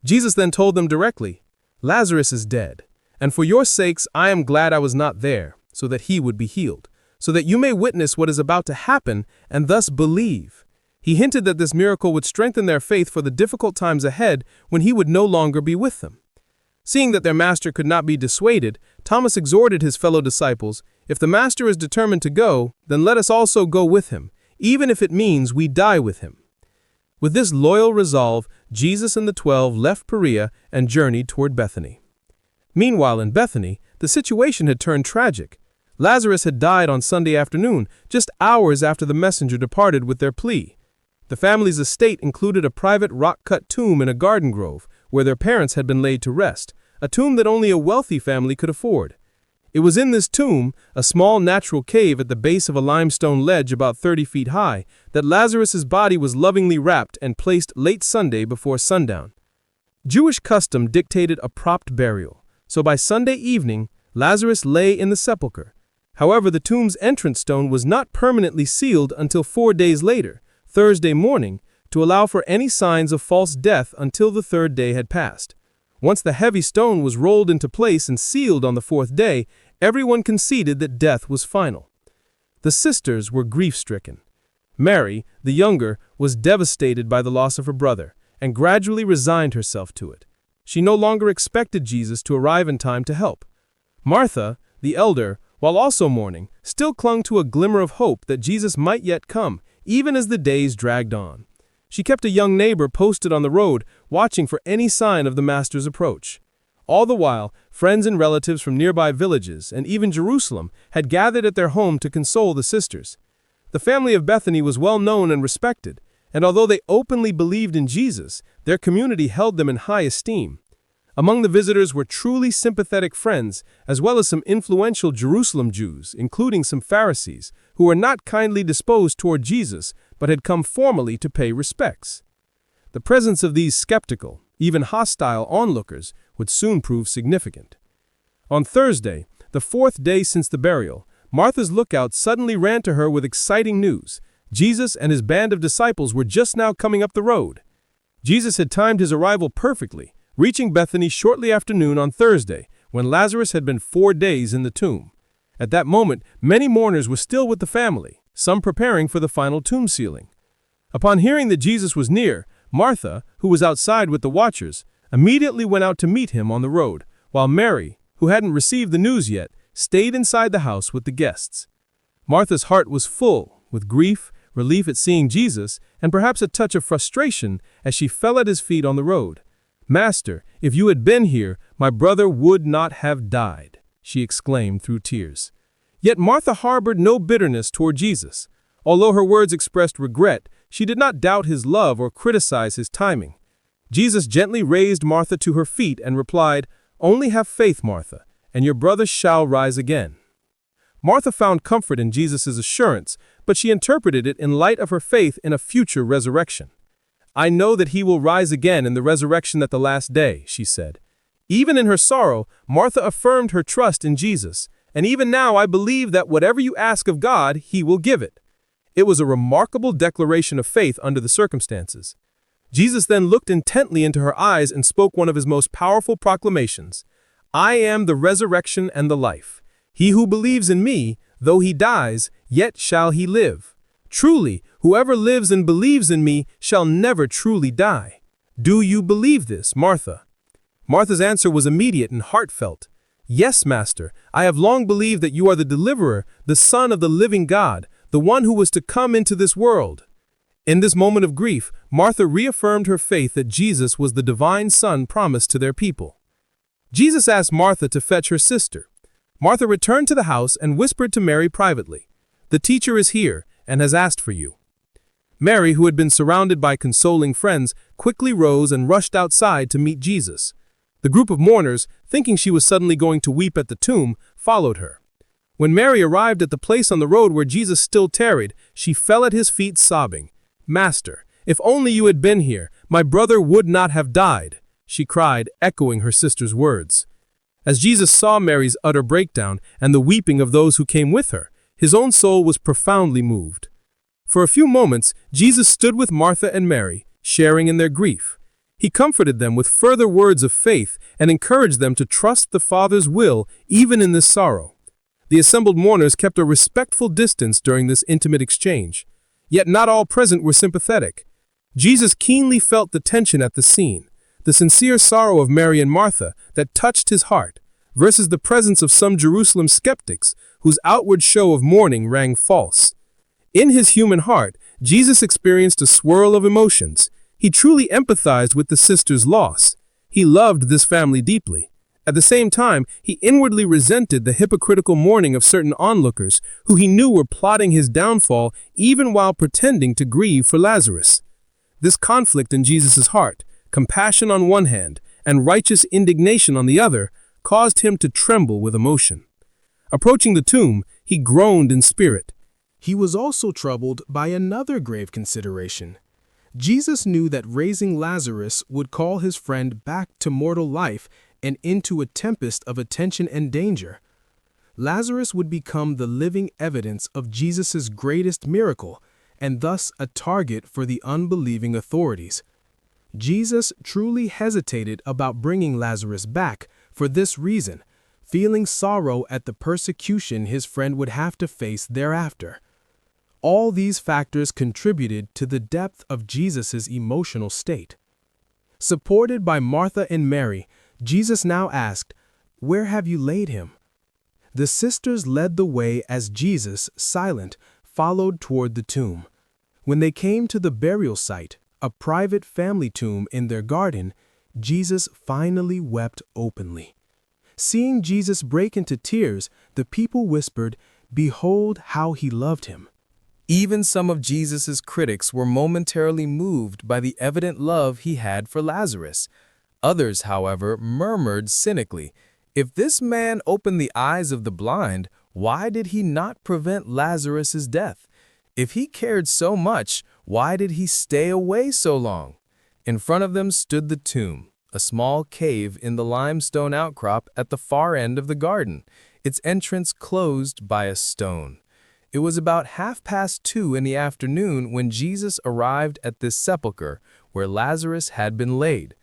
Jesus then told them directly, "Lazarus is dead, and for your sakes I am glad I was not there, so that he would be healed, so that you may witness what is about to happen and thus believe." He hinted that this miracle would strengthen their faith for the difficult times ahead when he would no longer be with them. Seeing that their master could not be dissuaded, Thomas exhorted his fellow disciples, "If the master is determined to go, then let us also go with him, even if it means we die with him." With this loyal resolve, Jesus and the 12 left Perea and journeyed toward Bethany. Meanwhile, in Bethany, the situation had turned tragic. Lazarus had died on Sunday afternoon, just hours after the messenger departed with their plea. The family's estate included a private rock-cut tomb in a garden grove, where their parents had been laid to rest, a tomb that only a wealthy family could afford. It was in this tomb, a small natural cave at the base of a limestone ledge about 30 feet high, that Lazarus's body was lovingly wrapped and placed late Sunday before sundown. Jewish custom dictated a propped burial, so by Sunday evening, Lazarus lay in the sepulchre. However, the tomb's entrance stone was not permanently sealed until 4 days later, Thursday morning, to allow for any signs of false death until the 3rd day had passed. Once the heavy stone was rolled into place and sealed on the 4th day, everyone conceded that death was final. The sisters were grief-stricken. Mary, the younger, was devastated by the loss of her brother and gradually resigned herself to it. She no longer expected Jesus to arrive in time to help. Martha, the elder, while also mourning, still clung to a glimmer of hope that Jesus might yet come, even as the days dragged on. She kept a young neighbor posted on the road, watching for any sign of the Master's approach. All the while, friends and relatives from nearby villages, and even Jerusalem, had gathered at their home to console the sisters. The family of Bethany was well known and respected, and although they openly believed in Jesus, their community held them in high esteem. Among the visitors were truly sympathetic friends, as well as some influential Jerusalem Jews, including some Pharisees, who were not kindly disposed toward Jesus, but had come formally to pay respects. The presence of these skeptical, even hostile onlookers would soon prove significant. On Thursday, the 4th day since the burial, Martha's lookout suddenly ran to her with exciting news. Jesus and his band of disciples were just now coming up the road. Jesus had timed his arrival perfectly, reaching Bethany shortly after noon on Thursday, when Lazarus had been 4 days in the tomb. At that moment, many mourners were still with the family, some preparing for the final tomb sealing. Upon hearing that Jesus was near, Martha, who was outside with the watchers, immediately went out to meet him on the road, while Mary, who hadn't received the news yet, stayed inside the house with the guests. Martha's heart was full with grief, relief at seeing Jesus, and perhaps a touch of frustration as she fell at his feet on the road. "Master, if you had been here, my brother would not have died," she exclaimed through tears. Yet Martha harbored no bitterness toward Jesus. Although her words expressed regret, she did not doubt his love or criticize his timing. Jesus gently raised Martha to her feet and replied, "Only have faith, Martha, and your brother shall rise again." Martha found comfort in Jesus' assurance, but she interpreted it in light of her faith in a future resurrection. "I know that he will rise again in the resurrection at the last day," she said. Even in her sorrow, Martha affirmed her trust in Jesus, "And even now I believe that whatever you ask of God, he will give it." It was a remarkable declaration of faith under the circumstances. Jesus then looked intently into her eyes and spoke one of his most powerful proclamations. "I am the resurrection and the life. He who believes in me, though he dies, yet shall he live. Truly, whoever lives and believes in me shall never truly die. Do you believe this, Martha?" Martha's answer was immediate and heartfelt. "Yes, Master, I have long believed that you are the deliverer, the Son of the living God, the one who was to come into this world." In this moment of grief, Martha reaffirmed her faith that Jesus was the divine Son promised to their people. Jesus asked Martha to fetch her sister. Martha returned to the house and whispered to Mary privately, "The teacher is here and has asked for you." Mary, who had been surrounded by consoling friends, quickly rose and rushed outside to meet Jesus. The group of mourners, thinking she was suddenly going to weep at the tomb, followed her. When Mary arrived at the place on the road where Jesus still tarried, she fell at his feet sobbing. "Master, if only you had been here, my brother would not have died," she cried, echoing her sister's words. As Jesus saw Mary's utter breakdown and the weeping of those who came with her, his own soul was profoundly moved. For a few moments, Jesus stood with Martha and Mary, sharing in their grief. He comforted them with further words of faith and encouraged them to trust the Father's will even in this sorrow. The assembled mourners kept a respectful distance during this intimate exchange. Yet not all present were sympathetic. Jesus keenly felt the tension at the scene, the sincere sorrow of Mary and Martha that touched his heart, versus the presence of some Jerusalem skeptics whose outward show of mourning rang false. In his human heart, Jesus experienced a swirl of emotions. He truly empathized with the sister's loss. He loved this family deeply. At the same time, he inwardly resented the hypocritical mourning of certain onlookers who he knew were plotting his downfall even while pretending to grieve for Lazarus. This conflict in Jesus' heart, compassion on one hand and righteous indignation on the other, caused him to tremble with emotion. Approaching the tomb, he groaned in spirit. He was also troubled by another grave consideration. Jesus knew that raising Lazarus would call his friend back to mortal life and into a tempest of attention and danger. Lazarus would become the living evidence of Jesus' greatest miracle, and thus a target for the unbelieving authorities. Jesus truly hesitated about bringing Lazarus back for this reason, feeling sorrow at the persecution his friend would have to face thereafter. All these factors contributed to the depth of Jesus' emotional state. Supported by Martha and Mary, Jesus now asked, "Where have you laid him?" The sisters led the way as Jesus, silent, followed toward the tomb. When they came to the burial site, a private family tomb in their garden, Jesus finally wept openly. Seeing Jesus break into tears, the people whispered, "Behold how he loved him." Even some of Jesus' critics were momentarily moved by the evident love he had for Lazarus. Others, however, murmured cynically, "If this man opened the eyes of the blind, why did he not prevent Lazarus' death? If he cared so much, why did he stay away so long?" In front of them stood the tomb, a small cave in the limestone outcrop at the far end of the garden, its entrance closed by a stone. It was about 2:30 in the afternoon when Jesus arrived at this sepulchre where Lazarus had been laid.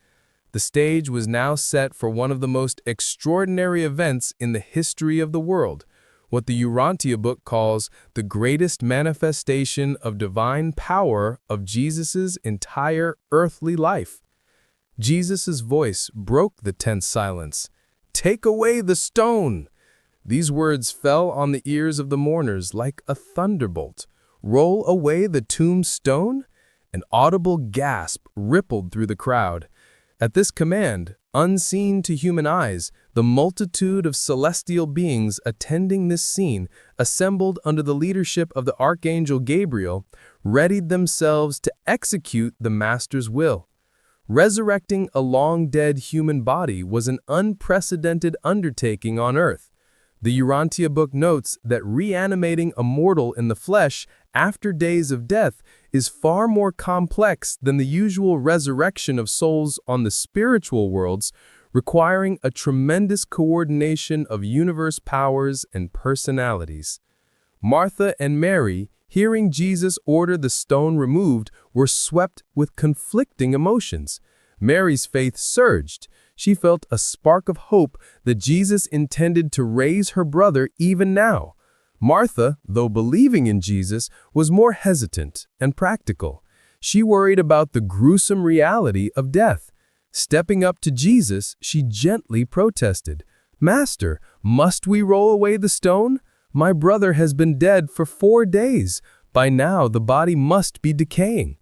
The stage was now set for one of the most extraordinary events in the history of the world, what the Urantia book calls the greatest manifestation of divine power of Jesus' entire earthly life. Jesus' voice broke the tense silence. "Take away the stone!" These words fell on the ears of the mourners like a thunderbolt. "Roll away the tombstone?" An audible gasp rippled through the crowd. At this command, unseen to human eyes, the multitude of celestial beings attending this scene, assembled under the leadership of the Archangel Gabriel, readied themselves to execute the Master's will. Resurrecting a long-dead human body was an unprecedented undertaking on Earth. The Urantia book notes that reanimating a mortal in the flesh after days of death is far more complex than the usual resurrection of souls on the spiritual worlds, requiring a tremendous coordination of universe powers and personalities. Martha and Mary, hearing Jesus order the stone removed, were swept with conflicting emotions. Mary's faith surged. She felt a spark of hope that Jesus intended to raise her brother even now. Martha, though believing in Jesus, was more hesitant and practical. She worried about the gruesome reality of death. Stepping up to Jesus, she gently protested, "Master, must we roll away the stone? My brother has been dead for 4 days. By now the body must be decaying."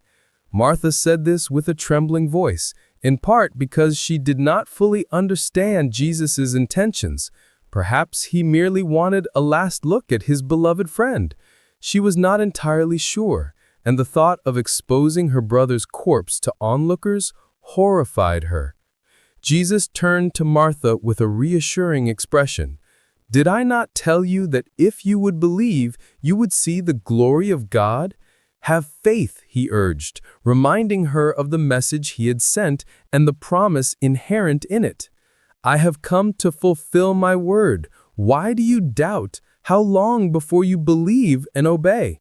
Martha said this with a trembling voice, in part because she did not fully understand Jesus' intentions. Perhaps he merely wanted a last look at his beloved friend. She was not entirely sure, and the thought of exposing her brother's corpse to onlookers horrified her. Jesus turned to Martha with a reassuring expression. "Did I not tell you that if you would believe, you would see the glory of God? Have faith," he urged, reminding her of the message he had sent and the promise inherent in it. "I have come to fulfill my word. Why do you doubt? How long before you believe and obey?"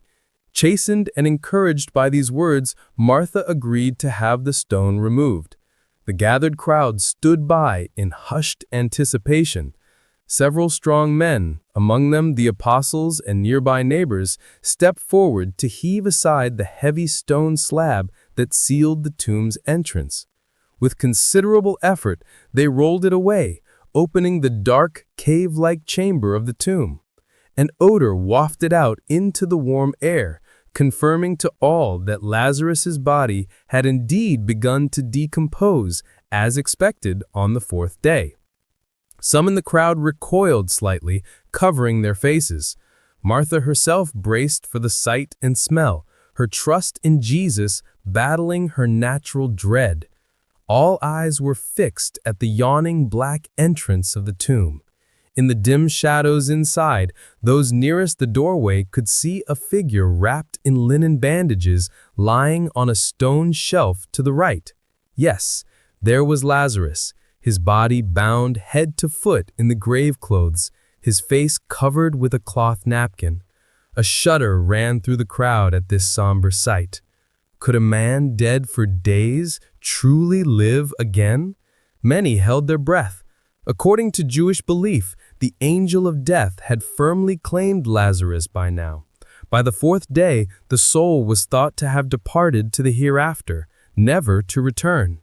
Chastened and encouraged by these words, Martha agreed to have the stone removed. The gathered crowd stood by in hushed anticipation. Several strong men, among them the apostles and nearby neighbors, stepped forward to heave aside the heavy stone slab that sealed the tomb's entrance. With considerable effort, they rolled it away, opening the dark, cave-like chamber of the tomb. An odor wafted out into the warm air, confirming to all that Lazarus's body had indeed begun to decompose, as expected on the 4th day. Some in the crowd recoiled slightly, covering their faces. Martha herself braced for the sight and smell, her trust in Jesus battling her natural dread. All eyes were fixed at the yawning black entrance of the tomb. In the dim shadows inside, those nearest the doorway could see a figure wrapped in linen bandages lying on a stone shelf to the right. Yes, there was Lazarus, his body bound head to foot in the grave clothes, his face covered with a cloth napkin. A shudder ran through the crowd at this somber sight. Could a man dead for days truly live again? Many held their breath. According to Jewish belief, the angel of death had firmly claimed Lazarus by now. By the 4th day, the soul was thought to have departed to the hereafter, never to return.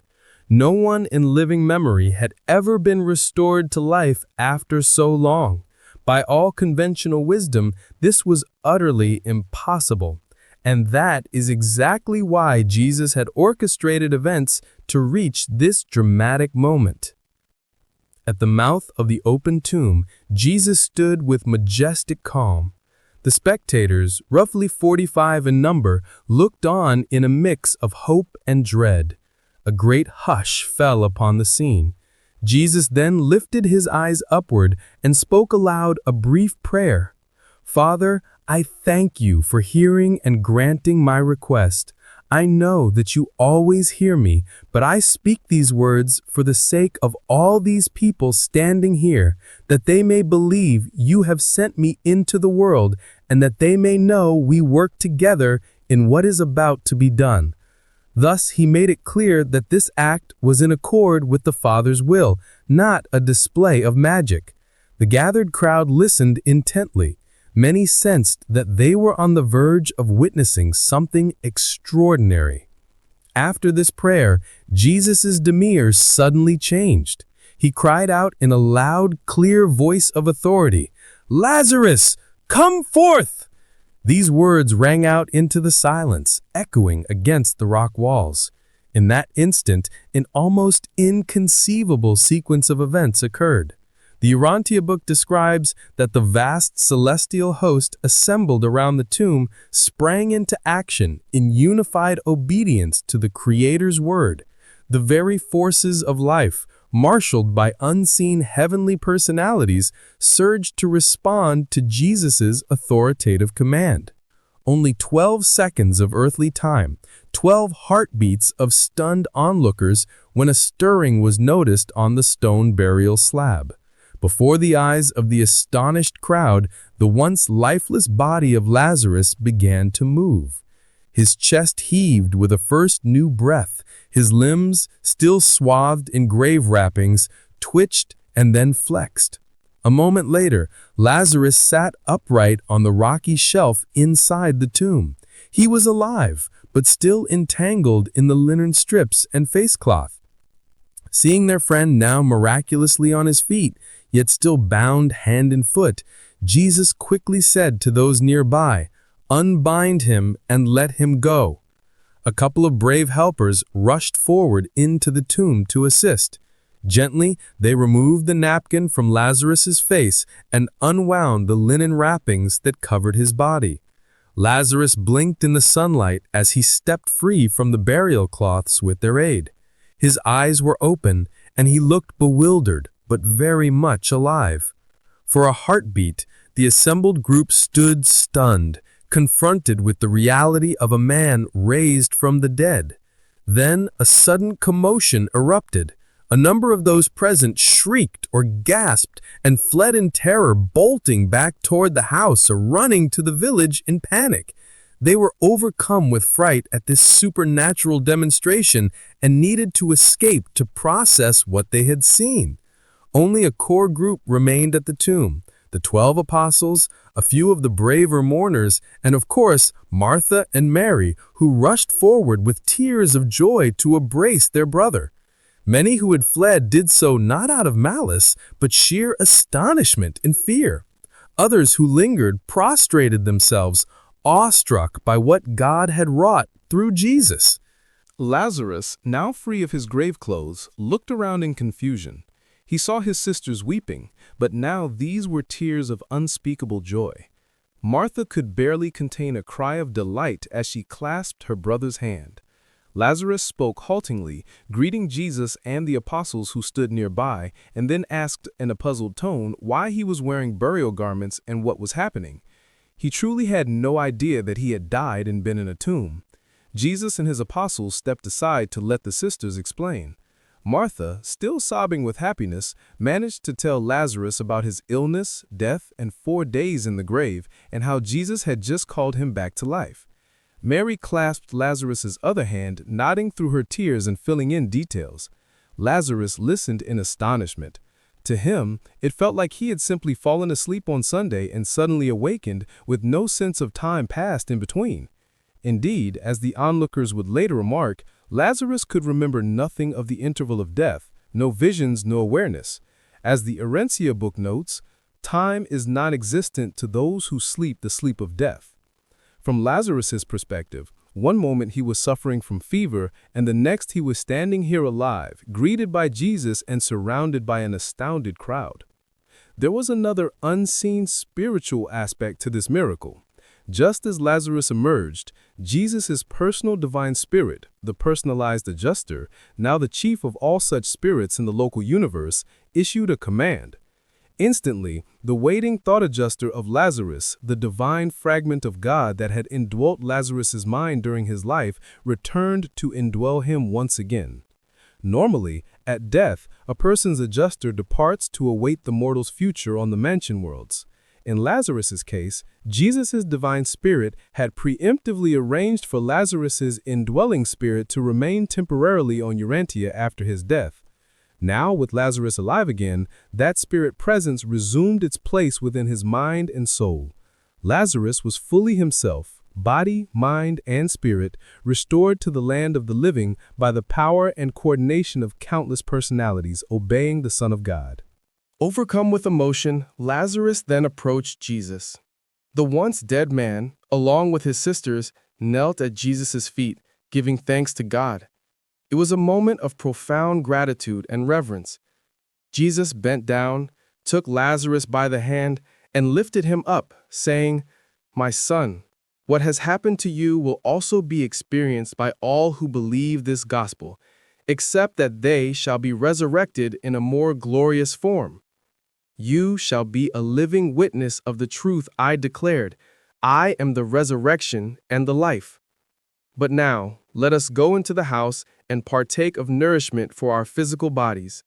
No one in living memory had ever been restored to life after so long. By all conventional wisdom, this was utterly impossible. And that is exactly why Jesus had orchestrated events to reach this dramatic moment. At the mouth of the open tomb, Jesus stood with majestic calm. The spectators, roughly 45 in number, looked on in a mix of hope and dread. A great hush fell upon the scene. Jesus then lifted his eyes upward and spoke aloud a brief prayer. "Father, I thank you for hearing and granting my request. I know that you always hear me, but I speak these words for the sake of all these people standing here, that they may believe you have sent me into the world, and that they may know we work together in what is about to be done." Thus, he made it clear that this act was in accord with the Father's will, not a display of magic. The gathered crowd listened intently. Many sensed that they were on the verge of witnessing something extraordinary. After this prayer, Jesus' demeanor suddenly changed. He cried out in a loud, clear voice of authority, "Lazarus, come forth!" These words rang out into the silence, echoing against the rock walls. In that instant, an almost inconceivable sequence of events occurred. The Urantia book describes that the vast celestial host assembled around the tomb sprang into action in unified obedience to the Creator's word. The very forces of life, marshaled by unseen heavenly personalities, surged to respond to Jesus' authoritative command. Only 12 seconds of earthly time, 12 heartbeats of stunned onlookers when a stirring was noticed on the stone burial slab. Before the eyes of the astonished crowd, the once lifeless body of Lazarus began to move. His chest heaved with a first new breath. His limbs, still swathed in grave wrappings, twitched and then flexed. A moment later, Lazarus sat upright on the rocky shelf inside the tomb. He was alive, but still entangled in the linen strips and face cloth. Seeing their friend now miraculously on his feet, yet still bound hand and foot, Jesus quickly said to those nearby, "Unbind him and let him go." A couple of brave helpers rushed forward into the tomb to assist. Gently, they removed the napkin from Lazarus's face and unwound the linen wrappings that covered his body. Lazarus blinked in the sunlight as he stepped free from the burial cloths with their aid. His eyes were open, and he looked bewildered, but very much alive. For a heartbeat, the assembled group stood stunned, confronted with the reality of a man raised from the dead. Then a sudden commotion erupted. A number of those present shrieked or gasped and fled in terror, bolting back toward the house or running to the village in panic. They were overcome with fright at this supernatural demonstration and needed to escape to process what they had seen. Only a core group remained at the tomb: the 12 apostles, a few of the braver mourners, and of course, Martha and Mary, who rushed forward with tears of joy to embrace their brother. Many who had fled did so not out of malice, but sheer astonishment and fear. Others who lingered prostrated themselves, awestruck by what God had wrought through Jesus. Lazarus, now free of his grave clothes, looked around in confusion. He saw his sisters weeping, but now these were tears of unspeakable joy. Martha could barely contain a cry of delight as she clasped her brother's hand. Lazarus spoke haltingly, greeting Jesus and the apostles who stood nearby, and then asked in a puzzled tone why he was wearing burial garments and what was happening. He truly had no idea that he had died and been in a tomb. Jesus and his apostles stepped aside to let the sisters explain. Martha, still sobbing with happiness, managed to tell Lazarus about his illness, death, and 4 days in the grave, and how Jesus had just called him back to life. Mary clasped Lazarus's other hand, nodding through her tears and filling in details. Lazarus listened in astonishment. To him, it felt like he had simply fallen asleep on Sunday and suddenly awakened with no sense of time passed in between. Indeed, as the onlookers would later remark, Lazarus could remember nothing of the interval of death, no visions, no awareness. As the Urantia book notes, time is non-existent to those who sleep the sleep of death. From Lazarus's perspective, one moment he was suffering from fever, and the next he was standing here alive, greeted by Jesus and surrounded by an astounded crowd. There was another unseen spiritual aspect to this miracle. Just as Lazarus emerged, Jesus' personal divine spirit, the personalized adjuster, now the chief of all such spirits in the local universe, issued a command. Instantly, the waiting thought adjuster of Lazarus, the divine fragment of God that had indwelt Lazarus's mind during his life, returned to indwell him once again. Normally, at death, a person's adjuster departs to await the mortal's future on the mansion worlds. In Lazarus's case, Jesus' divine spirit had preemptively arranged for Lazarus's indwelling spirit to remain temporarily on Urantia after his death. Now, with Lazarus alive again, that spirit presence resumed its place within his mind and soul. Lazarus was fully himself, body, mind, and spirit, restored to the land of the living by the power and coordination of countless personalities obeying the Son of God. Overcome with emotion, Lazarus then approached Jesus. The once dead man, along with his sisters, knelt at Jesus' feet, giving thanks to God. It was a moment of profound gratitude and reverence. Jesus bent down, took Lazarus by the hand, and lifted him up, saying, "My son, what has happened to you will also be experienced by all who believe this gospel, except that they shall be resurrected in a more glorious form. You shall be a living witness of the truth I declared. I am the resurrection and the life. But now, let us go into the house and partake of nourishment for our physical bodies."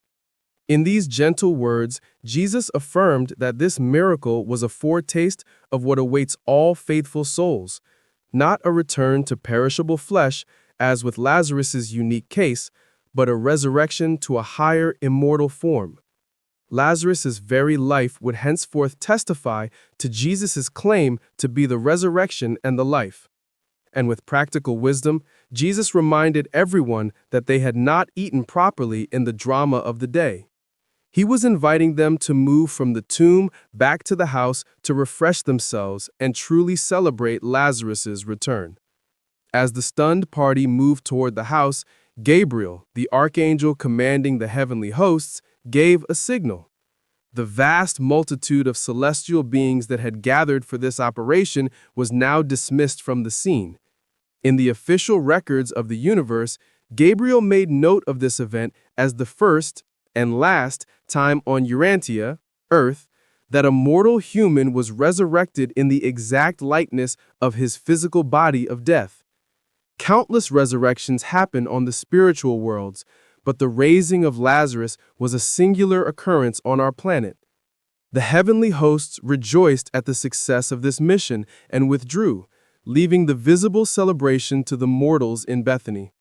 In these gentle words, Jesus affirmed that this miracle was a foretaste of what awaits all faithful souls, not a return to perishable flesh, as with Lazarus's unique case, but a resurrection to a higher, immortal form. Lazarus's very life would henceforth testify to Jesus' claim to be the resurrection and the life. And with practical wisdom, Jesus reminded everyone that they had not eaten properly in the drama of the day. He was inviting them to move from the tomb back to the house to refresh themselves and truly celebrate Lazarus's return. As the stunned party moved toward the house, Gabriel, the archangel commanding the heavenly hosts, gave a signal. The vast multitude of celestial beings that had gathered for this operation was now dismissed from the scene. In the official records of the universe, Gabriel made note of this event as the first and last time on Urantia, Earth, that a mortal human was resurrected in the exact likeness of his physical body of death. Countless resurrections happen on the spiritual worlds, but the raising of Lazarus was a singular occurrence on our planet. The heavenly hosts rejoiced at the success of this mission and withdrew, leaving the visible celebration to the mortals in Bethany.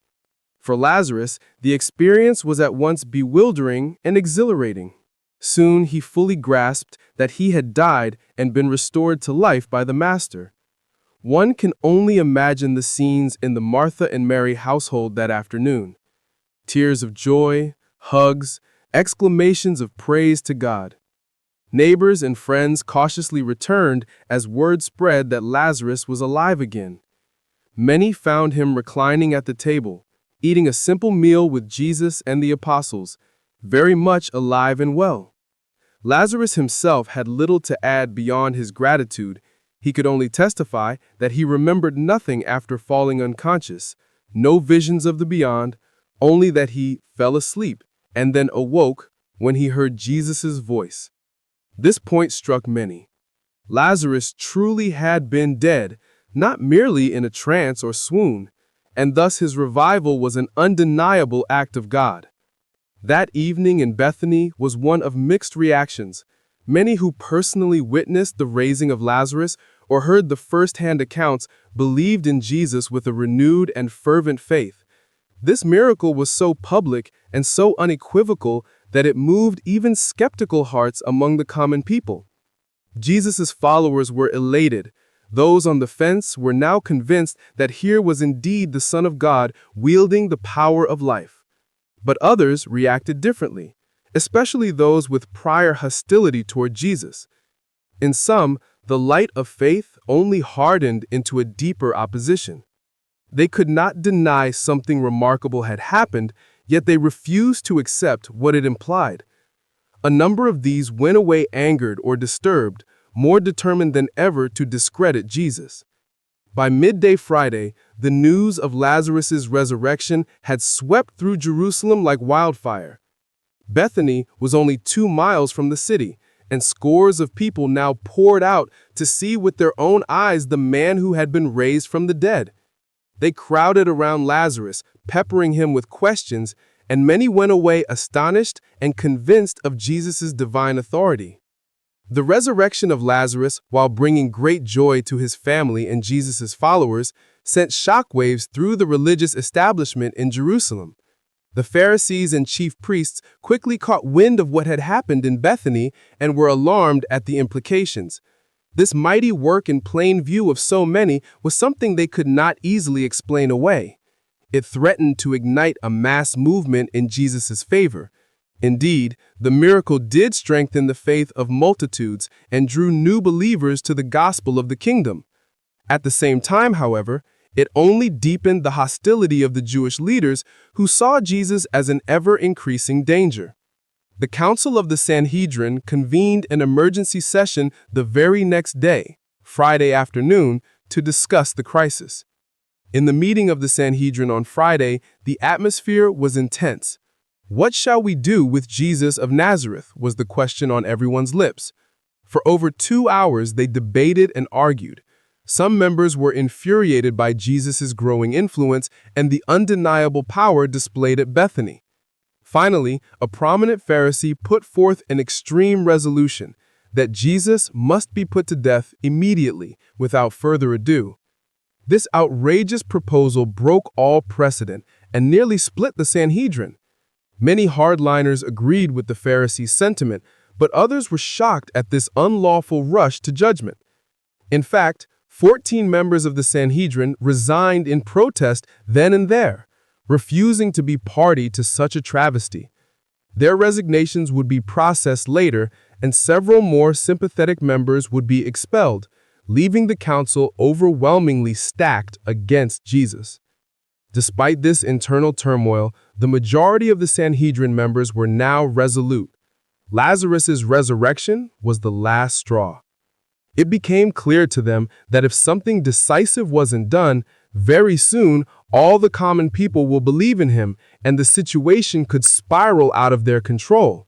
For Lazarus, the experience was at once bewildering and exhilarating. Soon he fully grasped that he had died and been restored to life by the Master. One can only imagine the scenes in the Martha and Mary household that afternoon. Tears of joy, hugs, exclamations of praise to God. Neighbors and friends cautiously returned as word spread that Lazarus was alive again. Many found him reclining at the table, eating a simple meal with Jesus and the apostles, very much alive and well. Lazarus himself had little to add beyond his gratitude. He could only testify that he remembered nothing after falling unconscious, no visions of the beyond, only that he fell asleep and then awoke when he heard Jesus' voice. This point struck many. Lazarus truly had been dead, not merely in a trance or swoon, and thus his revival was an undeniable act of God. That evening in Bethany was one of mixed reactions. Many who personally witnessed the raising of Lazarus or heard the first-hand accounts believed in Jesus with a renewed and fervent faith. This miracle was so public and so unequivocal that it moved even skeptical hearts among the common people. Jesus' followers were elated. Those on the fence were now convinced that here was indeed the Son of God wielding the power of life. But others reacted differently, especially those with prior hostility toward Jesus. In some, the light of faith only hardened into a deeper opposition. They could not deny something remarkable had happened, yet they refused to accept what it implied. A number of these went away angered or disturbed, more determined than ever to discredit Jesus. By midday Friday, the news of Lazarus' resurrection had swept through Jerusalem like wildfire. Bethany was only 2 miles from the city, and scores of people now poured out to see with their own eyes the man who had been raised from the dead. They crowded around Lazarus, peppering him with questions, and many went away astonished and convinced of Jesus' divine authority. The resurrection of Lazarus, while bringing great joy to his family and Jesus' followers, sent shockwaves through the religious establishment in Jerusalem. The Pharisees and chief priests quickly caught wind of what had happened in Bethany and were alarmed at the implications. This mighty work in plain view of so many was something they could not easily explain away. It threatened to ignite a mass movement in Jesus' favor. Indeed, the miracle did strengthen the faith of multitudes and drew new believers to the gospel of the kingdom. At the same time, however, it only deepened the hostility of the Jewish leaders who saw Jesus as an ever-increasing danger. The Council of the Sanhedrin convened an emergency session the very next day, Friday afternoon, to discuss the crisis. In the meeting of the Sanhedrin on Friday, the atmosphere was intense. "What shall we do with Jesus of Nazareth?" was the question on everyone's lips. For over 2 hours, they debated and argued. Some members were infuriated by Jesus' growing influence and the undeniable power displayed at Bethany. Finally, a prominent Pharisee put forth an extreme resolution that Jesus must be put to death immediately, without further ado. This outrageous proposal broke all precedent and nearly split the Sanhedrin. Many hardliners agreed with the Pharisees' sentiment, but others were shocked at this unlawful rush to judgment. In fact, 14 members of the Sanhedrin resigned in protest then and there, refusing to be party to such a travesty. Their resignations would be processed later, and several more sympathetic members would be expelled, leaving the council overwhelmingly stacked against Jesus. Despite this internal turmoil, the majority of the Sanhedrin members were now resolute. Lazarus' resurrection was the last straw. It became clear to them that if something decisive wasn't done, very soon all the common people will believe in him, and the situation could spiral out of their control.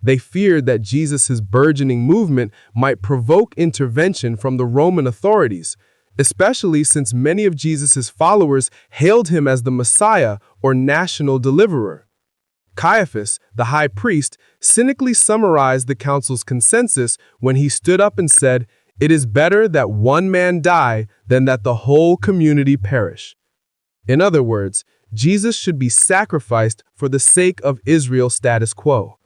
They feared that Jesus' burgeoning movement might provoke intervention from the Roman authorities, especially since many of Jesus' followers hailed him as the Messiah or national deliverer. Caiaphas, the high priest, cynically summarized the council's consensus when he stood up and said, "It is better that one man die than that the whole community perish." In other words, Jesus should be sacrificed for the sake of Israel's status quo.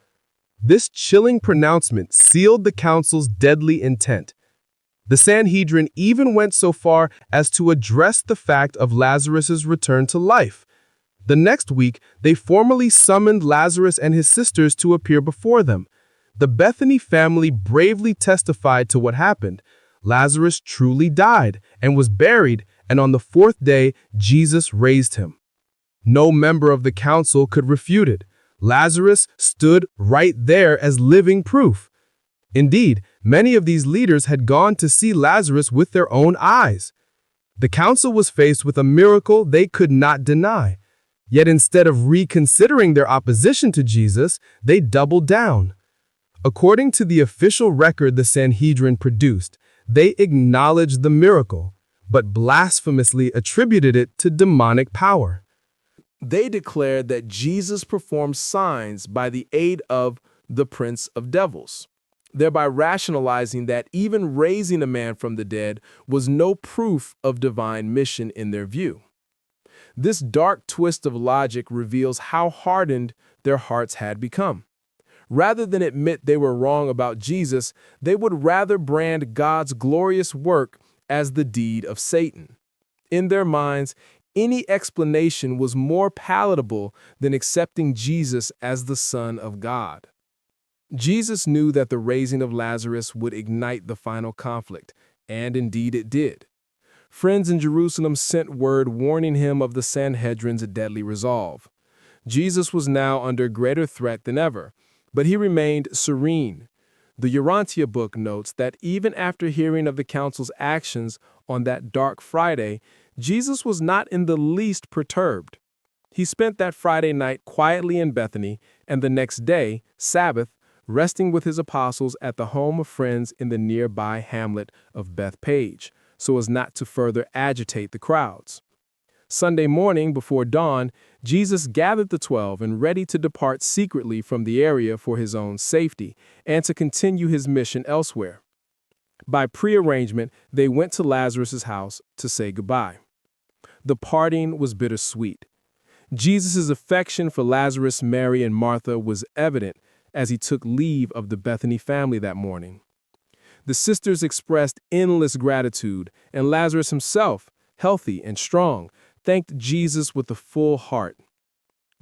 This chilling pronouncement sealed the council's deadly intent. The Sanhedrin even went so far as to address the fact of Lazarus' return to life. The next week, they formally summoned Lazarus and his sisters to appear before them. The Bethany family bravely testified to what happened. Lazarus truly died and was buried, and on the 4th day, Jesus raised him. No member of the council could refute it. Lazarus stood right there as living proof. Indeed, many of these leaders had gone to see Lazarus with their own eyes. The council was faced with a miracle they could not deny. Yet instead of reconsidering their opposition to Jesus, they doubled down. According to the official record the Sanhedrin produced, they acknowledged the miracle, but blasphemously attributed it to demonic power. They declared that Jesus performed signs by the aid of the prince of devils, thereby rationalizing that even raising a man from the dead was no proof of divine mission in their view. This dark twist of logic reveals how hardened their hearts had become. Rather than admit they were wrong about Jesus, they would rather brand God's glorious work as the deed of Satan. In their minds, any explanation was more palatable than accepting Jesus as the Son of God. Jesus knew that the raising of Lazarus would ignite the final conflict, and indeed it did. Friends in Jerusalem sent word warning him of the Sanhedrin's deadly resolve. Jesus was now under greater threat than ever, but he remained serene. The Urantia book notes that even after hearing of the council's actions on that dark Friday, Jesus was not in the least perturbed. He spent that Friday night quietly in Bethany, and the next day, Sabbath, resting with his apostles at the home of friends in the nearby hamlet of Bethpage, so as not to further agitate the crowds. Sunday morning, before dawn, Jesus gathered the 12 and ready to depart secretly from the area for his own safety and to continue his mission elsewhere. By prearrangement, they went to Lazarus' house to say goodbye. The parting was bittersweet. Jesus' affection for Lazarus, Mary, and Martha was evident as he took leave of the Bethany family that morning. The sisters expressed endless gratitude, and Lazarus himself, healthy and strong, thanked Jesus with a full heart.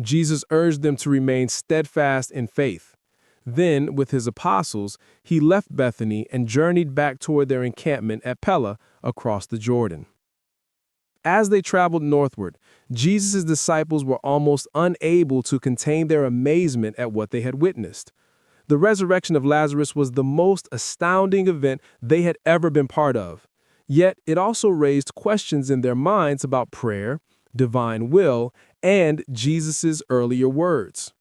Jesus urged them to remain steadfast in faith. Then, with his apostles, he left Bethany and journeyed back toward their encampment at Pella across the Jordan. As they traveled northward, Jesus' disciples were almost unable to contain their amazement at what they had witnessed. The resurrection of Lazarus was the most astounding event they had ever been part of. Yet it also raised questions in their minds about prayer, divine will, and Jesus' earlier words.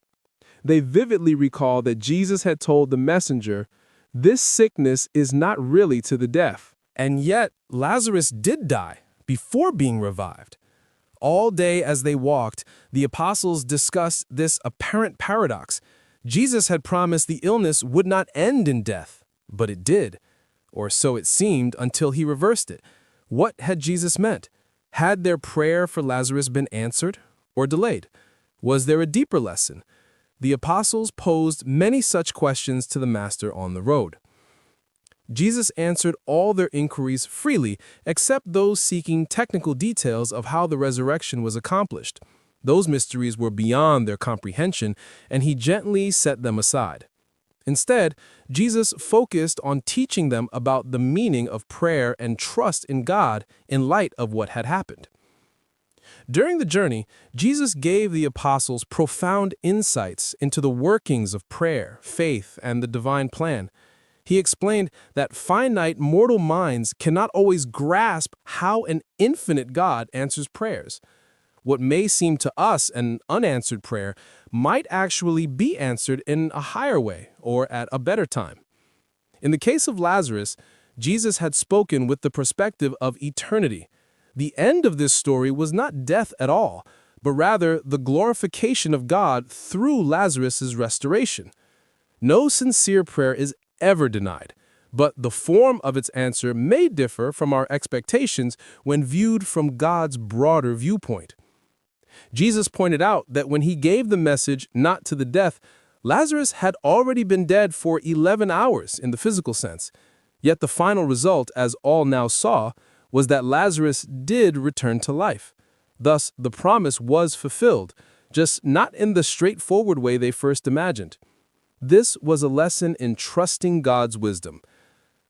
They vividly recall that Jesus had told the messenger, "This sickness is not really to the death." And yet, Lazarus did die before being revived. All day as they walked, the apostles discussed this apparent paradox. Jesus had promised the illness would not end in death, but it did. Or so it seemed until he reversed it. What had Jesus meant? Had their prayer for Lazarus been answered or delayed? Was there a deeper lesson? The apostles posed many such questions to the Master on the road. Jesus answered all their inquiries freely, except those seeking technical details of how the resurrection was accomplished. Those mysteries were beyond their comprehension, and he gently set them aside. Instead, Jesus focused on teaching them about the meaning of prayer and trust in God in light of what had happened. During the journey, Jesus gave the apostles profound insights into the workings of prayer, faith, and the divine plan. He explained that finite mortal minds cannot always grasp how an infinite God answers prayers. What may seem to us an unanswered prayer might actually be answered in a higher way or at a better time. In the case of Lazarus, Jesus had spoken with the perspective of eternity. The end of this story was not death at all, but rather the glorification of God through Lazarus' restoration. No sincere prayer is ever denied, but the form of its answer may differ from our expectations when viewed from God's broader viewpoint. Jesus pointed out that when he gave the message not to the death, Lazarus had already been dead for 11 hours in the physical sense. Yet the final result, as all now saw, was that Lazarus did return to life. Thus, the promise was fulfilled, just not in the straightforward way they first imagined. This was a lesson in trusting God's wisdom.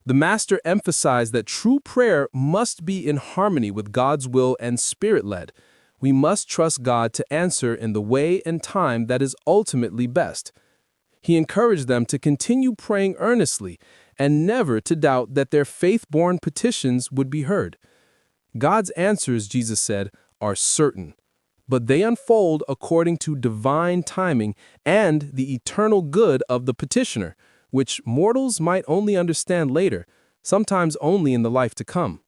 The Master emphasized that true prayer must be in harmony with God's will and spirit-led. We must trust God to answer in the way and time that is ultimately best. He encouraged them to continue praying earnestly and never to doubt that their faith-born petitions would be heard. God's answers, Jesus said, are certain, but they unfold according to divine timing and the eternal good of the petitioner, which mortals might only understand later, sometimes only in the life to come.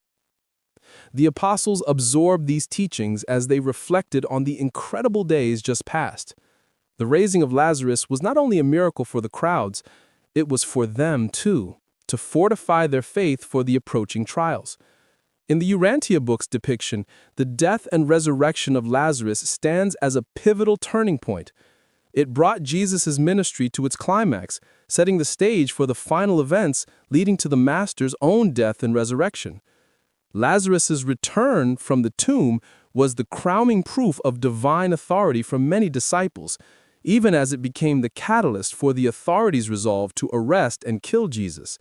The apostles absorbed these teachings as they reflected on the incredible days just past. The raising of Lazarus was not only a miracle for the crowds, it was for them too, to fortify their faith for the approaching trials. In the Urantia book's depiction, the death and resurrection of Lazarus stands as a pivotal turning point. It brought Jesus' ministry to its climax, setting the stage for the final events leading to the Master's own death and resurrection. Lazarus' return from the tomb was the crowning proof of divine authority from many disciples, even as it became the catalyst for the authorities' resolve to arrest and kill Jesus.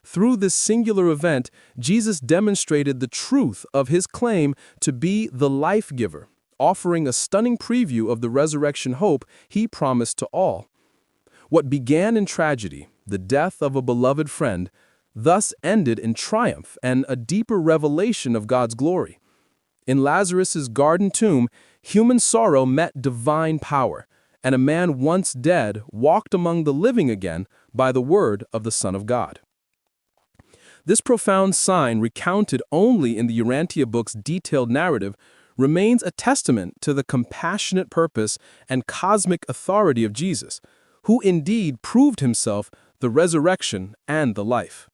Through this singular event, Jesus demonstrated the truth of his claim to be the life giver, offering a stunning preview of the resurrection hope he promised to all. What began in tragedy, the death of a beloved friend, thus ended in triumph and a deeper revelation of God's glory. In Lazarus' garden tomb, human sorrow met divine power, and a man once dead walked among the living again by the word of the Son of God. This profound sign, recounted only in the Urantia book's detailed narrative, remains a testament to the compassionate purpose and cosmic authority of Jesus, who indeed proved himself the resurrection and the life.